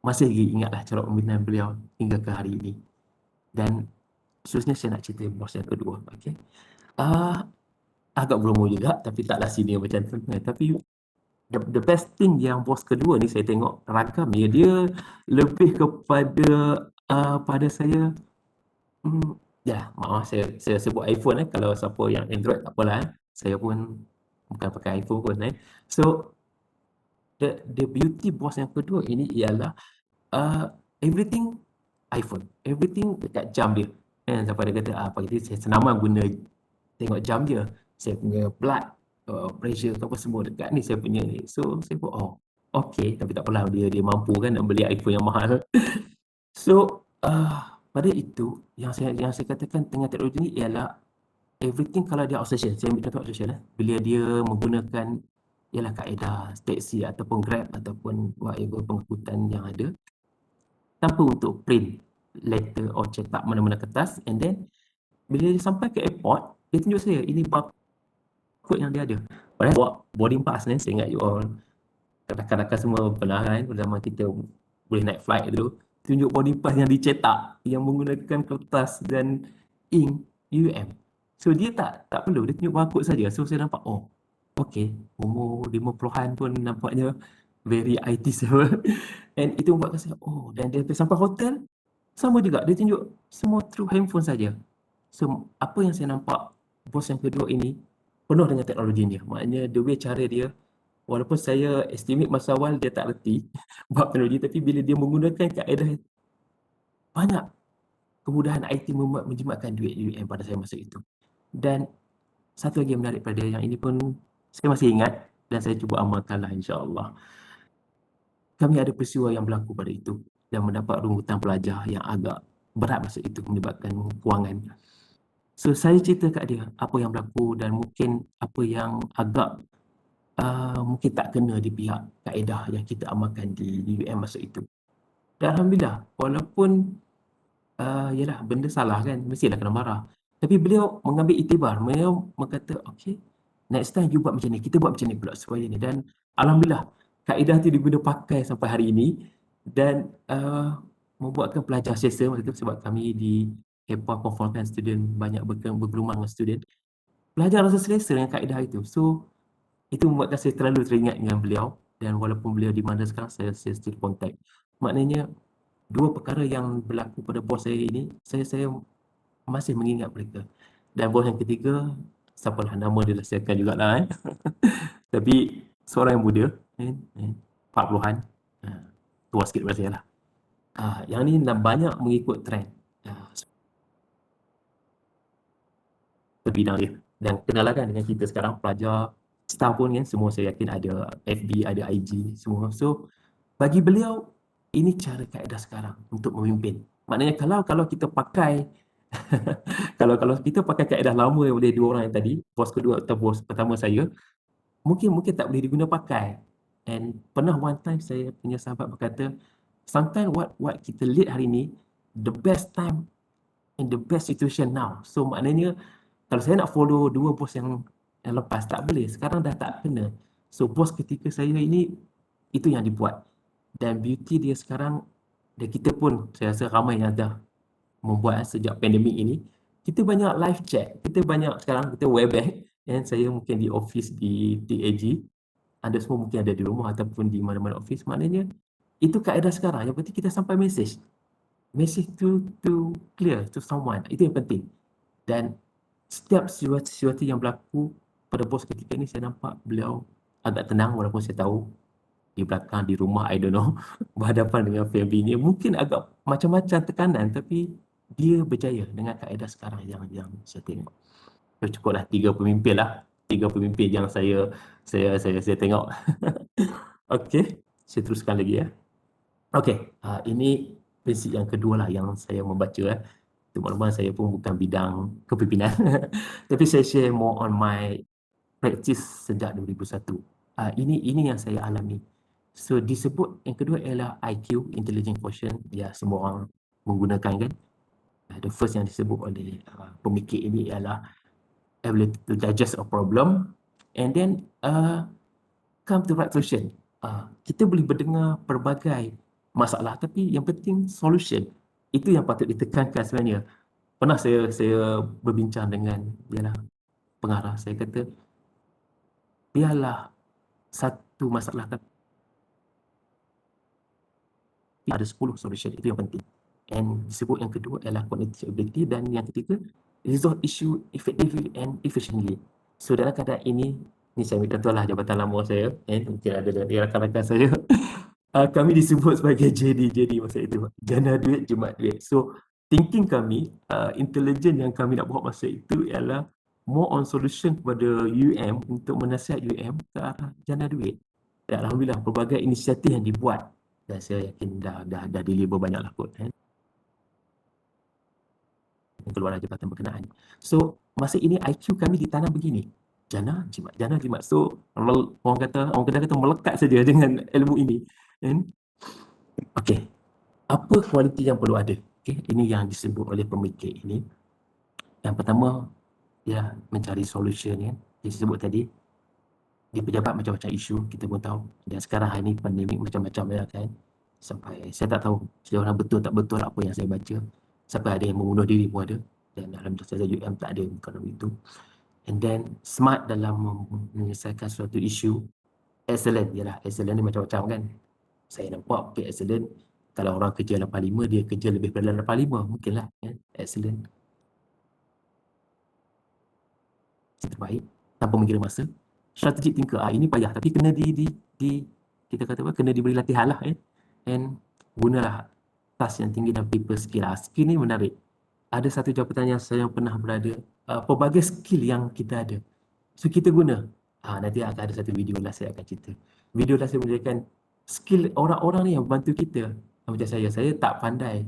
masih lagi ingatlah corak pembinaan beliau hingga ke hari ini. Dan khususnya saya nak cerita bos yang kedua. Okay. Agak promo juga, tapi taklah senior macam tu. Tapi the best thing yang bos kedua ni saya tengok rakamnya, dia lebih kepada pada saya, maaf saya sebut iPhone kalau siapa yang Android tak apalah, saya pun bukan pakai iPhone pun. So the beauty bos yang kedua ini ialah everything iPhone, everything dekat jam dia. Sampai dia kata pagi ni saya senaman guna tengok jam dia, saya punya blood pressure apa semua dekat ni, saya punya ni. So saya pun okey, tapi tak apalah, dia mampu kan nak beli iPhone yang mahal. So, pada itu yang saya katakan dengan teknologi ni ialah everything kalau dia obsession, saya ambil contoh obsession bila dia menggunakan ialah kaedah taxi ataupun Grab ataupun whatever pengangkutan yang ada tanpa untuk print letter or cetak mana-mana kertas, and then bila dia sampai ke airport, dia tunjuk saya ini barcode yang dia ada. Padahal bawa boarding pass kan, saya ingat you all rakan-rakan semua pernah kan zaman kita boleh naik flight dulu, tunjuk boarding pass yang dicetak yang menggunakan kertas dan ink UM. So dia tak perlu, dia tunjuk barcode saja. So saya nampak, oh okey, umur 50-an pun nampaknya very IT server. And itu membuatkan saya, oh, dan dia sampai hotel sama juga, dia tunjuk semua through handphone saja. So apa yang saya nampak bos yang kedua ini penuh dengan teknologinya. Maknanya the way cara dia, walaupun saya estimate masa awal dia tak reti bab teknologi, tapi bila dia menggunakan kaedah banyak kemudahan IT menjimatkan duit UM pada saya masa itu. Dan satu lagi yang menarik pada yang ini pun saya masih ingat dan saya cuba amalkanlah insya-Allah. Kami ada peristiwa yang berlaku pada itu dan mendapat rungutan pelajar yang agak berat masa itu menyebabkan kewangan. So saya cerita kat dia apa yang berlaku dan mungkin apa yang agak mungkin tak kena di pihak kaedah yang kita amalkan di UM masa itu. Dan Alhamdulillah, walaupun yalah benda salah kan, mestilah kena marah. Tapi beliau mengambil iktibar, beliau berkata, okey, next time you buat macam ni, kita buat macam ni pula supaya ni. Dan Alhamdulillah, kaedah tu diguna pakai sampai hari ini dan membuatkan pelajar selesa masa tu sebab kami di HEPA konformkan student banyak bergelumang dengan student. Pelajar rasa selesa dengan kaedah itu. So, itu membuatkan saya terlalu teringat dengan beliau dan walaupun beliau di mana sekarang, saya still contact. Maknanya, dua perkara yang berlaku pada bos saya ini, saya masih mengingat mereka. Dan bos yang ketiga, siapalah nama dia rahsiakan jugalah Tapi seorang yang muda, 40-an, tua sikit daripada saya lah. Yang ni banyak mengikut trend bidang dia. Dan kenalah kan dengan kita sekarang, pelajar, staff pun kan, semua saya yakin ada FB, ada IG, semua. So, bagi beliau, ini cara kaedah sekarang untuk memimpin. Maknanya kalau kita pakai kalau kita pakai kaedah lama yang boleh dua orang yang tadi, bos kedua atau bos pertama saya, mungkin tak boleh diguna pakai. And pernah one time saya punya sahabat berkata, sometimes what kita lead hari ni, the best time in the best situation now. So maknanya kalau saya nak follow dua bos yang lepas, tak boleh. Sekarang dah tak kena. So bos ketika saya ini, itu yang dibuat. Dan beauty dia sekarang, dan kita pun saya rasa ramai yang dah membuat sejak pandemik ini, kita banyak live chat. Kita banyak sekarang, kita webex. Dan saya mungkin di office di TAG. Anda semua mungkin ada di rumah ataupun di mana-mana office. Maknanya, itu kaedah sekarang. Yang penting kita sampai message. Message to clear to someone. Itu yang penting. Dan setiap sesuatu yang berlaku pada bos ketika ini, saya nampak beliau agak tenang walaupun saya tahu di belakang, di rumah, I don't know, berhadapan dengan family-nya. Mungkin agak macam-macam tekanan, tapi dia berjaya dengan kaedah sekarang yang saya tengok. So, cukuplah 3 pemimpin lah. 3 pemimpin yang saya tengok. Okey, saya teruskan lagi ya. Okey, ini prinsip yang kedua lah yang saya membaca. Untuk makluman, saya pun bukan bidang kepimpinan. Tapi saya share more on my practice sejak 2001. Ini yang saya alami. So disebut yang kedua ialah IQ, Intelligent Quotient. Ya, semua orang menggunakan kan. The first yang disebut oleh pemikir ini ialah ability to digest a problem and then come to right solution. Kita boleh mendengar pelbagai masalah, tapi yang penting solution. Itu yang patut ditekankan sebenarnya. Pernah saya berbincang dengan pengarah. Saya kata, biarlah satu masalah tapi ada 10 solution. Itu yang penting. And disebut yang kedua ialah cognitive ability dan yang ketiga, resolve issue effectively and efficiently. So dalam keadaan ini saya ambil contoh lah jabatan lama saya, mungkin ada rakan-rakan saya. Kami disebut sebagai JD masa itu, jana duit, jimat duit. So thinking kami, intelijen yang kami nak buat masa itu ialah more on solution kepada UM untuk menasihat UM ke arah jana duit. Dan alhamdulillah pelbagai inisiatif yang dibuat dan saya yakin dah deliver banyak lah kot kan. Keluar jabatan berkenaan. So masa ini IQ kami ditanam begini. Jana jimat. So orang kata melekat saja dengan ilmu ini. Kan? Okey. Apa kualiti yang perlu ada? Okey, ini yang disebut oleh pemikir ini. Yang pertama, dia mencari solution ya. Dia sebut tadi, di pejabat macam-macam isu, kita pun tahu. Dan sekarang hari ini pandemik macam-macam ya kan. Sampai saya tak tahu sejauh mana betul tak betul apa yang saya baca. Sampai ada yang membunuh diri pun ada. Dan alhamdulillah saja UM tak ada kalau itu. And then smart dalam menyelesaikan suatu isu. Excellent, yalah. Excellent ni macam-macam kan. Saya nampak okay, excellent. Kalau orang kerja 85, dia kerja lebih daripada 85. Mungkinlah. Ya. Excellent. Terbaik. Tanpa mengira masa. Strategic thinker. Ini payah. Tapi kena kita kata apa? Kena diberi latihan lah. And gunalah task yang tinggi dan people skill. Skill ni menarik. Ada satu jabatan yang saya pernah berada. Pelbagai skill yang kita ada. So kita guna. Nanti akan ada satu video lah saya akan cerita. Video lah saya menunjukkan skill orang-orang ni yang membantu kita. Macam saya tak pandai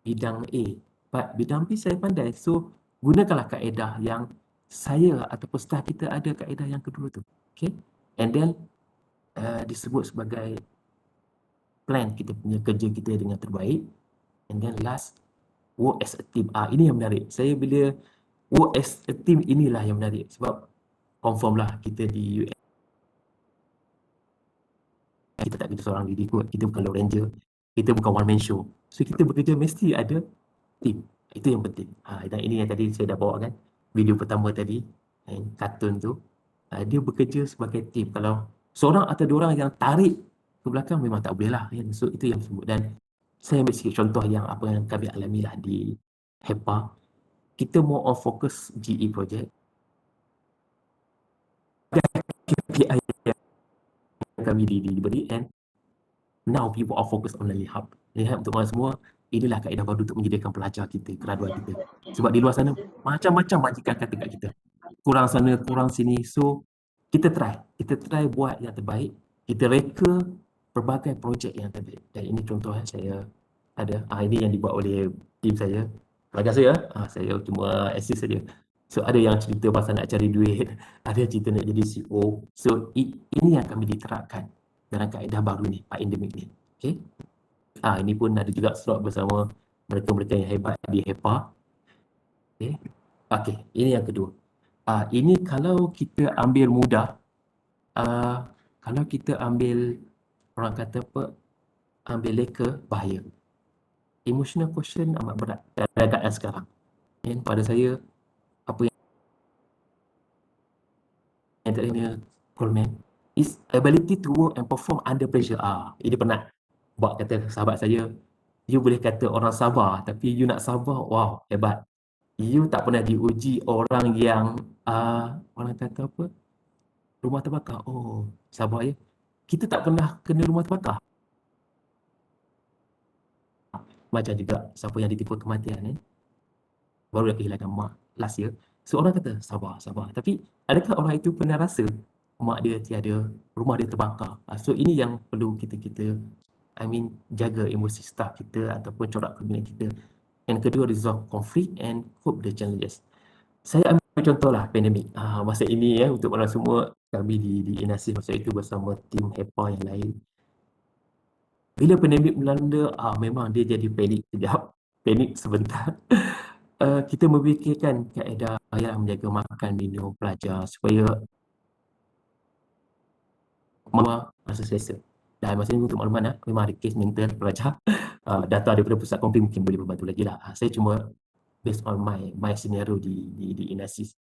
bidang A. Bidang B saya pandai. So gunakanlah kaedah yang saya ataupun staff kita ada kaedah yang kedua tu. Okay. And then disebut sebagai plan kita punya kerja kita dengan terbaik. And then last, work as a team. Ini yang menarik. Saya bila work as a team inilah yang menarik. Sebab confirm lah kita di UM. Kita tak kerja seorang diri kot. Kita bukan Lone Ranger. Kita bukan one man show. So kita bekerja mesti ada team. Itu yang penting. Dan ini yang tadi saya dah bawa kan. Video pertama tadi. Kartun tu. Dia bekerja sebagai team. Kalau seorang atau dua orang yang tarik ke belakang memang tak boleh lah. So itu yang sebut. Dan saya ambil sikit contoh yang apa yang kami alami lah di HEPA. Kita more on fokus GE project. KPI yang kami diberi and now people are focused on Learning Hub. Learning Hub untuk orang semua, inilah kaedah baru untuk menyediakan pelajar kita, graduan kita. Sebab di luar sana, macam-macam majikan kata kat kita. Kurang sana, kurang sini. So, kita try buat yang terbaik. Kita reka pelbagai projek yang terbaik. Dan ini contoh yang saya ada. Ini yang dibuat oleh tim saya. Pelajar saya, saya cuma assist saja. So, ada yang cerita pasal nak cari duit. Ada yang cerita nak jadi CEO. So, ini yang kami diterapkan dalam kaedah baru ni, pandemik ni. Okay. Ini pun ada juga slot bersama mereka-mereka yang hebat di HEPA. Okay, ini yang kedua. Ini kalau kita ambil mudah, kalau kita ambil, orang kata apa, ambil leka, bahaya. Emotional quotient amat berat dalam keadaan sekarang. Dan pada saya, apa yang tadinya Coleman is ability to work and perform under pressure. Ini pernah buat kata sahabat saya, you boleh kata orang sabar, tapi you nak sabar, wow, hebat. You tak pernah diuji orang yang orang kata apa, rumah terbakar. Oh, sabar ya. Kita tak pernah kena rumah terbakar. Macam juga siapa yang ditipu kematian baru dah kehilangan mak last year. So orang kata sabar. Tapi adakah orang itu pernah rasa mak dia tiada, rumah dia terbakar? So ini yang perlu kita jaga emosi staff kita ataupun corak kebinaan kita. Yang kedua, resolve conflict and cope the challenges. Saya ambil contohlah pandemik. Masa ini untuk orang semua, kami di INASIF masa itu bersama tim HEPA yang lain. Bila pandemik melanda, memang dia jadi panik sekejap, panik sebentar. Kita memikirkan kaedah yang menjaga makan, minum pelajar supaya masa selesa. Dan masa ini untuk makluman, memang ada kes mental pelajar. Data daripada pusat konflik mungkin boleh membantu lagi lah. Saya cuma based on my scenario di INASIS.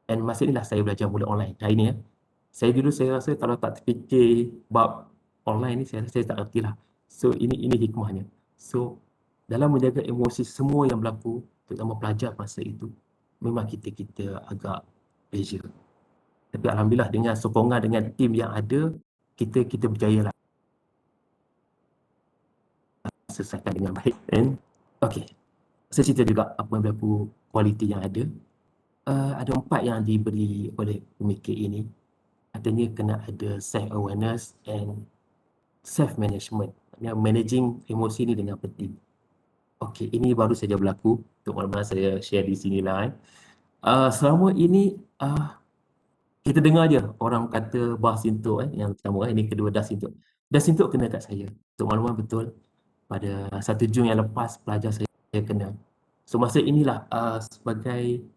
Dan masa inilah saya belajar mula online. Hari ini saya rasa kalau tak terfikir bab online ni, saya tak erti lah. So ini hikmahnya. So dalam menjaga emosi semua yang berlaku, terutama pelajar masa itu, memang kita agak pressure. Tapi alhamdulillah dengan sokongan dengan tim yang ada, kita berjaya lah selesaikan dengan baik. And okay, saya cerita juga apa yang berlaku, kualiti yang ada. Ada 4 yang diberi oleh pemikir ini. artinya kena ada self-awareness and self-management. Maksudnya managing emosi ni dengan penting. Okey, ini baru saja berlaku. Untuk makluman saya share di sini lah. Selama ini kita dengar je orang kata bah sintuk yang pertama ini kedua dah sintuk. Dah sintuk kena kat saya. Untuk makluman betul pada 1 Jun yang lepas pelajar saya kena. So masa inilah sebagai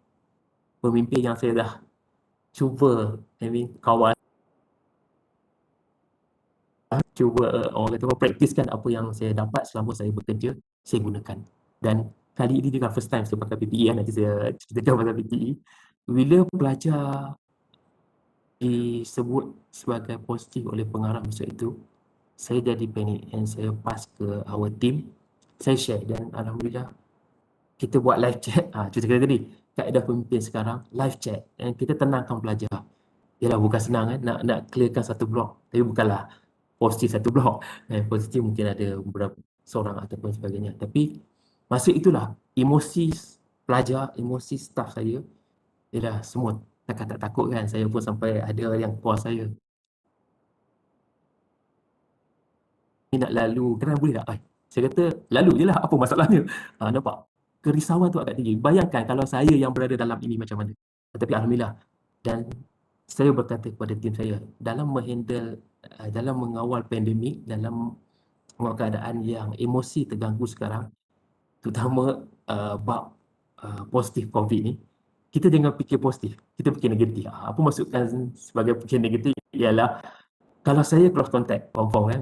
pemimpin yang saya dah cuba kawal, cuba orang kata praktiskan apa yang saya dapat selama saya bekerja, saya gunakan. Dan kali ini juga first time saya pakai PPE nanti saya ceritakan pasal PPE. Bila pelajar disebut sebagai positif oleh pengarah masa itu, saya jadi panik and saya pass ke our team, saya share dan alhamdulillah kita buat live chat. Cerita tadi, kaedah pemimpin sekarang live chat dan kita tenangkan pelajar. Yalah bukan senang nak clearkan satu blok, tapi bukanlah positif satu blok. Positif mungkin ada beberapa seorang ataupun sebagainya. Tapi masa itulah emosi pelajar, emosi staff saya, dia dah semua tak takut kan. Saya pun sampai ada yang call saya. Ni nak lalu, kenapa boleh tak? Saya kata, lalu je lah, apa masalahnya? Nampak? Kerisauan tu agak tinggi. Bayangkan kalau saya yang berada dalam ini macam mana. Tapi alhamdulillah. Dan saya berkata kepada tim saya, dalam menghandle, dalam mengawal pandemik, dalam keadaan yang emosi terganggu sekarang, terutama bab positif COVID ni, kita jangan fikir positif, kita fikir negatif. Apa maksudkan sebagai fikir negatif ialah kalau saya close contact, confirm kan,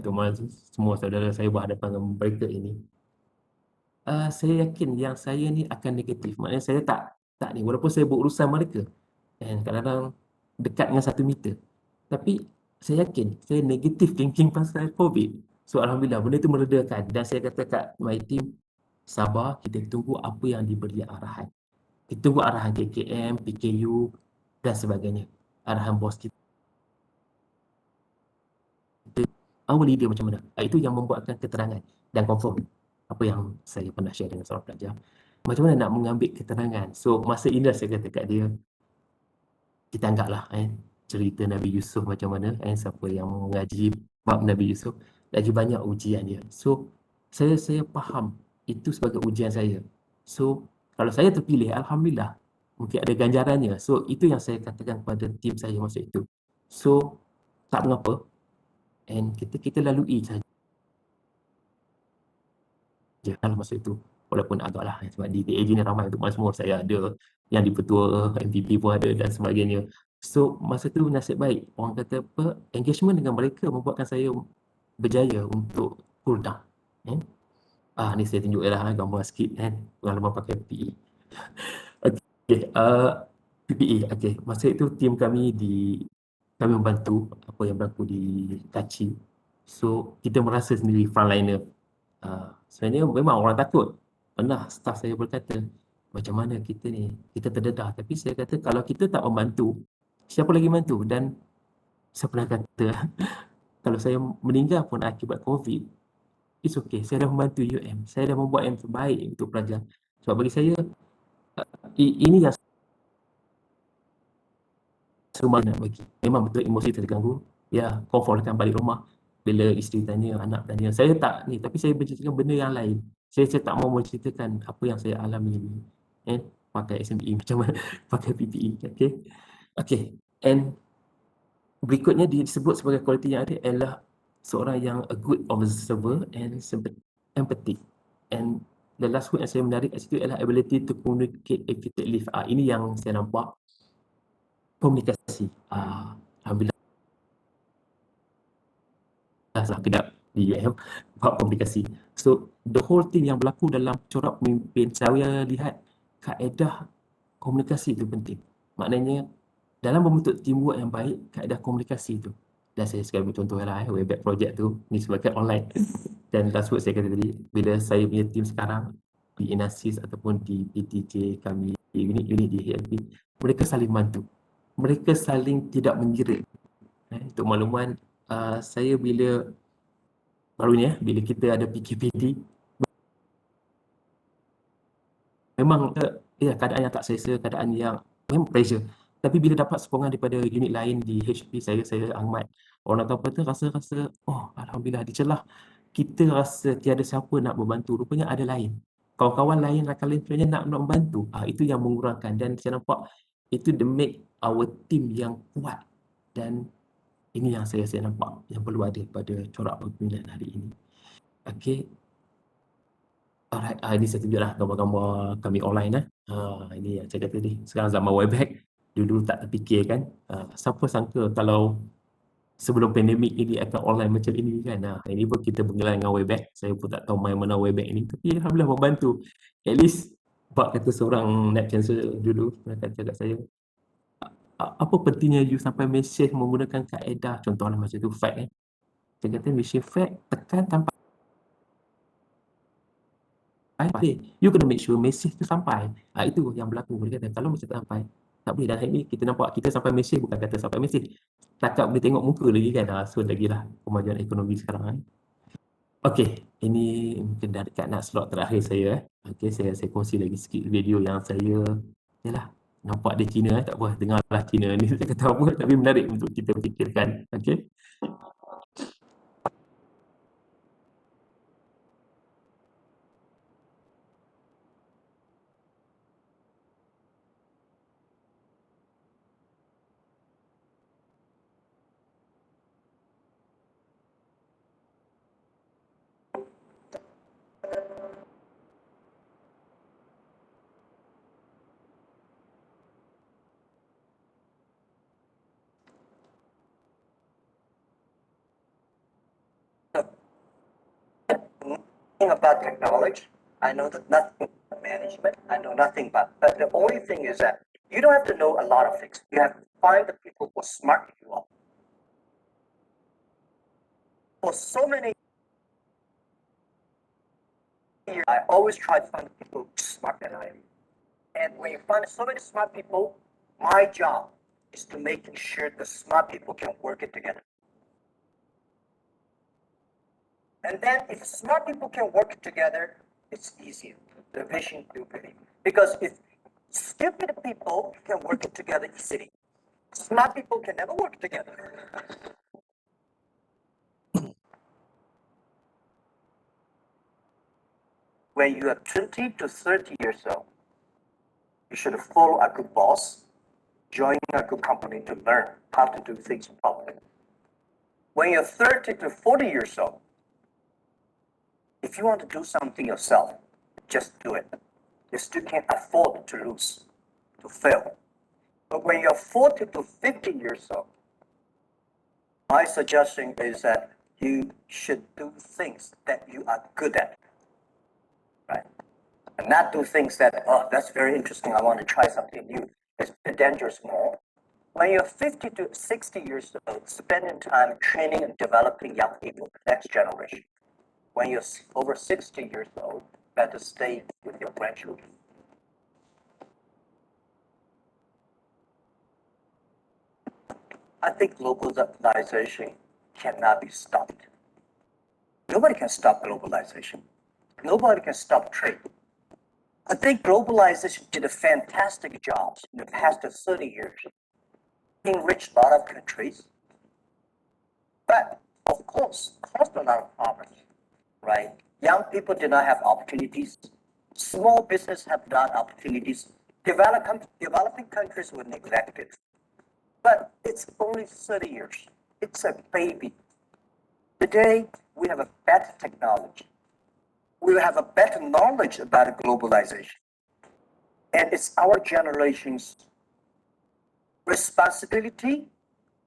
semua saudara saya berhadapan dengan mereka ini, saya yakin yang saya ni akan negatif. Maknanya saya tak ni, walaupun saya berurusan mereka, dan kadang-kadang dekat dengan 1 meter. Tapi saya yakin, saya negatif thinking pasal COVID. So Alhamdulillah, benda itu meredakan. Dan saya kata kat my team, sabar, kita tunggu apa yang diberi arahan. Kita tunggu arahan KKM, PKU dan sebagainya. Arahan bos kita. Our leader macam mana. Itu yang membuatkan keterangan dan confirm apa yang saya pernah share dengan seorang pelajar. Macam mana nak mengambil keterangan. So masa inilah saya kata kat dia, kita anggaplah cerita Nabi Yusuf macam mana, siapa yang mengaji bab Nabi Yusuf, lagi banyak ujian dia. So saya faham itu sebagai ujian saya. So kalau saya terpilih, alhamdulillah, mungkin ada ganjarannya. So itu yang saya katakan kepada tim saya masa itu. So tak mengapa, and kita lalui saja dalam masa itu. Walaupun agaklah sebab di TAG ni ramai untuk semua, saya ada yang di petua, MVP pun ada dan sebagainya. So masa tu nasib baik, orang kata apa, engagement dengan mereka membuatkan saya berjaya untuk cool down. Ni saya tunjuk lah gambar sikit pengalaman pakai PPE. Okay, PPE. Okay, masa itu tim kami membantu apa yang berlaku di Kachi. So kita merasa sendiri frontliner. Sebenarnya memang orang takut. Pernah staff saya berkata, macam mana kita ni, kita terdedah. Tapi saya kata kalau kita tak membantu, siapa lagi bantu? Dan saya pernah kata, kalau saya meninggal pun akibat COVID, it's okay. Saya dah membantu UM. Saya dah membuat yang terbaik untuk pelajar. Sebab bagi saya, ini yang semua nak bagi. Memang betul emosi terganggu. Ya, comfortkan balik rumah. Bila isteri tanya, anak tanya, saya tak ni, tapi saya berceritakan benda yang lain. Saya tak mau menceritakan apa yang saya alami ni. Pakai SME macam mana, pakai PPE. Okay. And berikutnya disebut sebagai kualiti yang ada ialah seorang yang a good observer and empathic. And the last word yang saya menarik kat situ ialah ability to communicate effectively. Ini yang saya nampak, komunikasi. Alhamdulillah tidak di UM bab komunikasi. So the whole thing yang berlaku dalam corak pemimpin, saya lihat kaedah komunikasi itu penting. Maknanya dalam membentuk teamwork yang baik, kaedah komunikasi itu. Dan saya sekali bercontoh lah Webback Project tu, ni sebagai online. Dan last word saya kata tadi, bila saya punya team sekarang di Inasis ataupun di PTJ kami, unit di HLP, mereka saling bantu. Mereka saling tidak menjerit. Untuk makluman, saya bila barunya, bila kita ada PKPD, memang keadaan yang tak selesa, keadaan yang memang pressure. Tapi bila dapat sokongan daripada unit lain di HP saya Ahmad, orang kata rasa, oh alhamdulillah dicelah. Kita rasa tiada siapa nak membantu, rupanya ada lain. Kawan-kawan lain rakan lain sebenarnya nak membantu. Itu yang mengurangkan dan saya nampak itu the make our team yang kuat dan ini yang saya nampak yang perlu ada pada corak pemilihan hari ini. Okey. Alright, ini saya tunjuklah gambar-gambar kami online ini yang saya kata ni. Sekarang zaman Webex, dulu tak terfikir kan. Siapa sangka kalau sebelum pandemik ini akan online macam ini kan. Ini pun kita bergelar dengan Webex. Saya pun tak tahu main mana Webex ini. Tapi alhamdulillah membantu. At least, bab kata seorang net cancer dulu pernah kata kat saya, apa pentingnya you sampai message menggunakan kaedah, contohlah macam tu fact Saya kata message fact, tekan tanpa you kena make sure message tu sampai. Itu yang berlaku. Dia kata kalau message tak sampai, tak boleh. Dan hari ni kita nampak kita sampai message bukan kata sampai message. Takat boleh tengok muka lagi kan. So lagilah kemajuan ekonomi sekarang. Okey, ini mungkin dah dekat nak slot terakhir saya. Okey, saya kongsi lagi sikit video yang saya yalah nampak dia Cina tak apa, dengarlah Cina ni saya kata apa tapi menarik untuk kita fikirkan. Okey. About technology, I know that nothing about management, I know nothing about, but the only thing is that you don't have to know a lot of things. You have to find the people who are smart you are. For so many years, I always try to find people smarter than I am. And when you find so many smart people, my job is to making sure the smart people can work it together. And then if smart people can work together, it's easier. The vision will believe. Because if stupid people can work it together easily, smart people can never work together. When you are 20 to 30 years old, you should follow a good boss, join a good company to learn how to do things properly. When you're 30 to 40 years old, if you want to do something yourself, just do it. You still can't afford to lose, to fail. But when you're 40 to 50 years old, my suggestion is that you should do things that you are good at, right? And not do things that, oh, that's very interesting, I want to try something new. It's dangerous more. When you're 50 to 60 years old, spending time training and developing young people, next generation. When you're over 60 years old, better stay with your grandchildren. I think globalization cannot be stopped. Nobody can stop globalization. Nobody can stop trade. I think globalization did a fantastic job in the past 30 years. Enriched a lot of countries. But of course, caused a lot of problems. Right? Young people did not have opportunities. Small business have not opportunities. Developing countries were neglected. But it's only 30 years. It's a baby. Today, we have a better technology. We have a better knowledge about globalization. And it's our generation's responsibility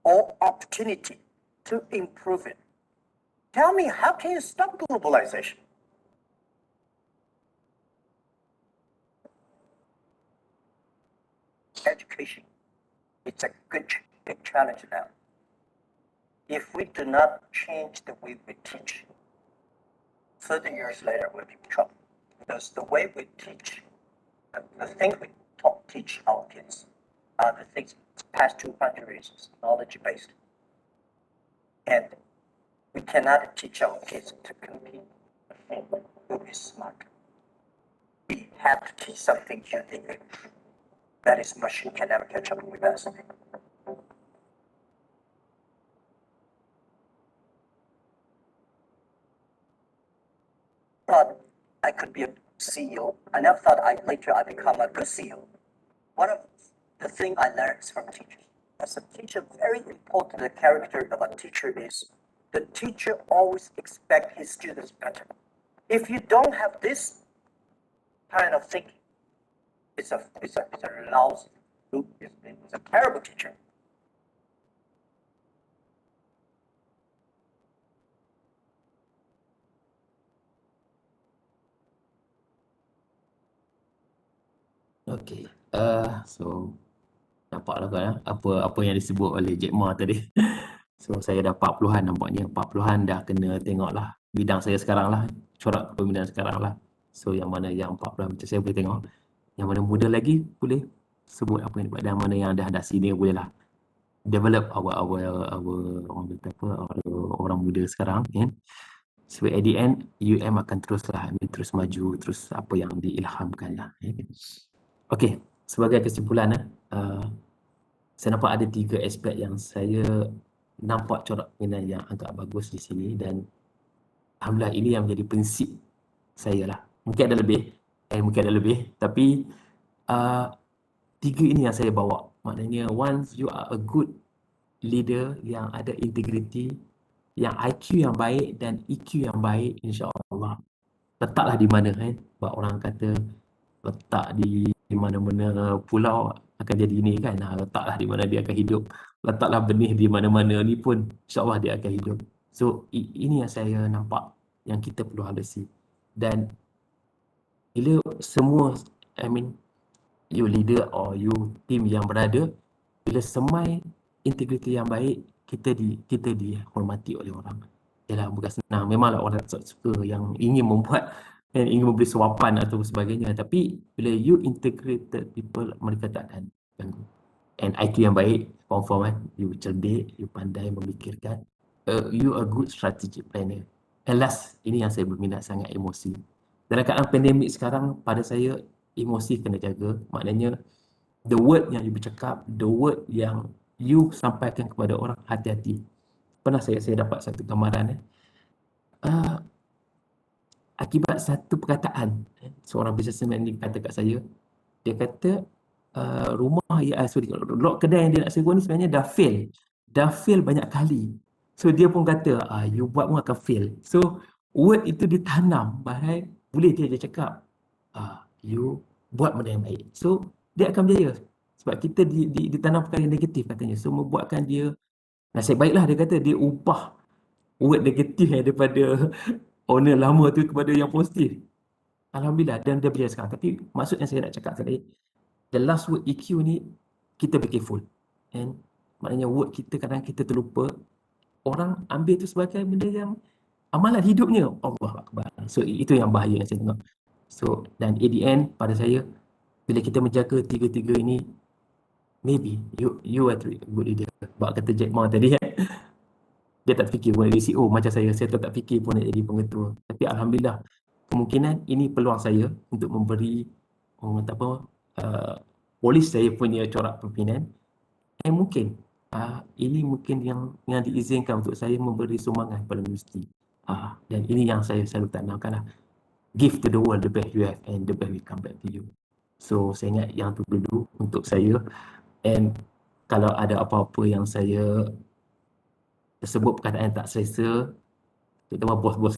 or opportunity to improve it. Tell me, how can you stop globalization? Education. It's a big challenge now. If we do not change the way we teach, 30 years later we'll be in trouble. Because the way we teach, the things we teach our kids are the things past 200 years is knowledge-based. And we cannot teach our kids to compete to be smart. We have to teach something unique. That is, machine can never catch up with us. Thought I could be a CEO. I never thought later I become a good CEO. One of the things I learned from teachers, as a teacher, very important the character of a teacher is the teacher always expect his students better. If you don't have this kind of thinking, it's a lousy, it's a terrible teacher. Okay. So nampaklah kan apa yang disebut oleh Jack Ma tadi. So saya dah 40-an nampaknya. 40-an dah kena tengoklah bidang saya sekarang lah. Corak kepemimpinan sekarang lah. So yang mana yang 40-an macam saya boleh tengok. Yang mana muda lagi boleh sebut apa yang dibuat. Dan mana yang dah senior boleh lah develop our orang kata apa, orang muda sekarang kan. So at the end UM akan terus maju, terus apa yang diilhamkan lah. Okay, sebagai kesimpulan saya nampak ada 3 aspek yang saya nampak corak kepemimpinan yang agak bagus di sini, dan alhamdulillah ini yang menjadi prinsip saya lah. Mungkin ada lebih, tapi 3 ini yang saya bawa. Maknanya once you are a good leader yang ada integriti, yang IQ yang baik dan EQ yang baik, insya-Allah letaklah di mana kan. Sebab orang kata letak di mana-mana pulau akan jadi ini kan. Letaklah di mana dia akan hidup. Letaklah benih di mana-mana ni pun insya-Allah dia akan hidup. So ini yang saya nampak yang kita perlu halusi. Dan bila semua, you leader or you team yang berada, bila semai integriti yang baik, kita dihormati oleh orang. Yalah, bukan senang. Memanglah orang suka yang ingin membuat dan ingin memberi suapan atau sebagainya. Tapi bila you integrated people, mereka tak akan ganggu. And IQ yang baik, confirm kan, you cerdik, you pandai memikirkan, you a good strategic planner. And last, ini yang saya berminat sangat, emosi. Dalam keadaan pandemik sekarang, pada saya, emosi kena jaga. Maknanya, the word yang you bercakap, the word yang you sampaikan kepada orang, hati-hati. Pernah saya dapat satu gambaran. Akibat satu perkataan, seorang businessman ni kata kat saya, dia kata lok kedai yang dia nak sewa ni sebenarnya dah fail banyak kali. So dia pun kata, you buat pun akan fail. So word itu ditanam, bahaya boleh dia cakap, you buat benda yang baik. So dia akan berjaya. Sebab kita ditanam perkara yang negatif katanya. So membuatkan dia nasib baiklah, dia kata dia ubah word negatif daripada owner lama tu kepada yang positif. Alhamdulillah, dan dia berjaya sekarang. Tapi maksud yang saya nak cakap tadi, the last word EQ ni, kita be careful. And maknanya word kita kadang kita terlupa. Orang ambil tu sebagai benda yang amalan hidupnya. Allah Akbar. So itu yang bahaya yang saya tengok. So, dan at the end, pada saya, bila kita menjaga 3-3 ini, maybe you are a good leader. Sebab kata Jack Ma tadi kan, dia tak fikir pun jadi CEO macam saya tak fikir pun nak jadi pengetua. Tapi alhamdulillah, kemungkinan ini peluang saya untuk memberi orang kata apa, polis saya punya corak pimpinan. Dan mungkin ini mungkin yang diizinkan untuk saya memberi sumbangan pada universiti. Dan ini yang saya selalu tanamkan lah. Give to the world the best you have and the best will come back to you. So saya ingat yang tu dulu untuk saya. And kalau ada apa-apa yang saya tersebut perkataan yang tak selesa, terutama bos-bos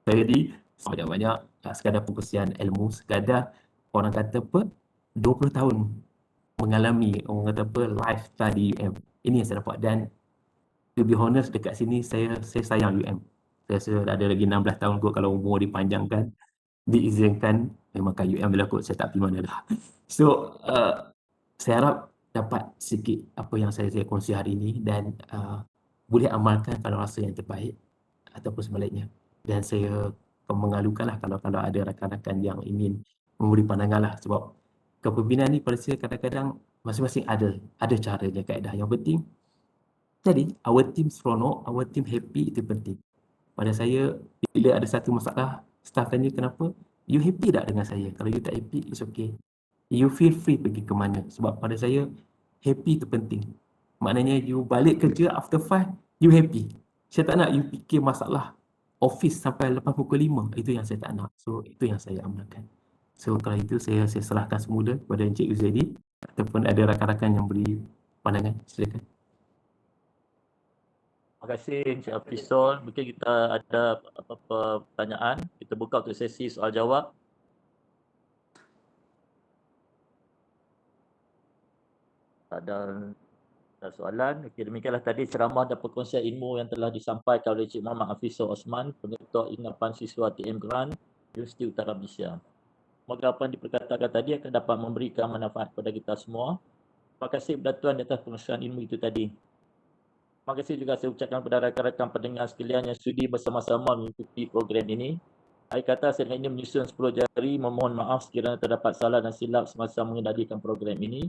saya di banyak-banyak, sekadar perkongsian ilmu, sekadar orang kata apa, 20 tahun mengalami orang kata apa, lifestyle di UM. Ini yang saya dapat. Dan to be honest, dekat sini saya sayang UM. Saya rasa ada lagi 16 tahun kot kalau umur dipanjangkan, diizinkan, memangkan UM bila kot, saya tak pergi mana dah. So saya harap dapat sikit apa yang saya kongsi hari ini, dan boleh amalkan kalau rasa yang terbaik ataupun sebaliknya. Dan saya mengalukanlah kalau ada rakan-rakan yang ingin memberi pandangan lah. Sebab kepimpinan ni pada saya kadang-kadang masing-masing ada caranya, kaedah. Yang penting jadi our team seronok, our team happy, itu penting. Pada saya, bila ada satu masalah, staff tanya kenapa, You happy tak dengan saya? Kalau you tak happy, it's okay. You feel free pergi ke mana. Sebab pada saya, happy tu penting. Maknanya you balik kerja after 5, you happy. Saya tak nak you fikir masalah office sampai lepas pukul 5. Itu yang saya tak nak. So, itu yang saya amalkan. So, kalau itu saya serahkan semula kepada Encik Uzaidi ataupun ada rakan-rakan yang beri pandangan. Silakan. Terima kasih Encik Afisol. Mungkin kita ada apa-apa pertanyaan. Kita buka untuk sesi soal jawab. Tak ada soalan. Okey, demikianlah tadi ceramah dan perkongsian ilmu yang telah disampaikan oleh Encik Muhammad Afisol Osman, Pengetua Inggapan Siswa TM Grant, Universiti Utara Malaysia. Semoga apa yang diperkatakan tadi akan dapat memberikan manfaat kepada kita semua. Terima kasih kepada Tuan di atas perkongsian ilmu itu tadi. Terima kasih juga saya ucapkan kepada rakan-rakan pendengar sekalian yang sudi bersama-sama mengikuti program ini. Akhir kata saya dengan ini menyusun 10 jari, memohon maaf sekiranya terdapat salah dan silap semasa mengendalikan program ini.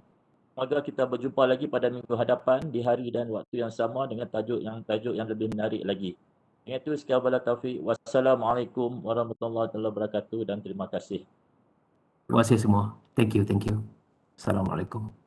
Semoga kita berjumpa lagi pada minggu hadapan di hari dan waktu yang sama dengan tajuk yang lebih menarik lagi. Dengan itu sekian wala taufiq. Wassalamualaikum warahmatullahi wabarakatuh dan terima kasih. Terima kasih semua. Thank you. Assalamualaikum.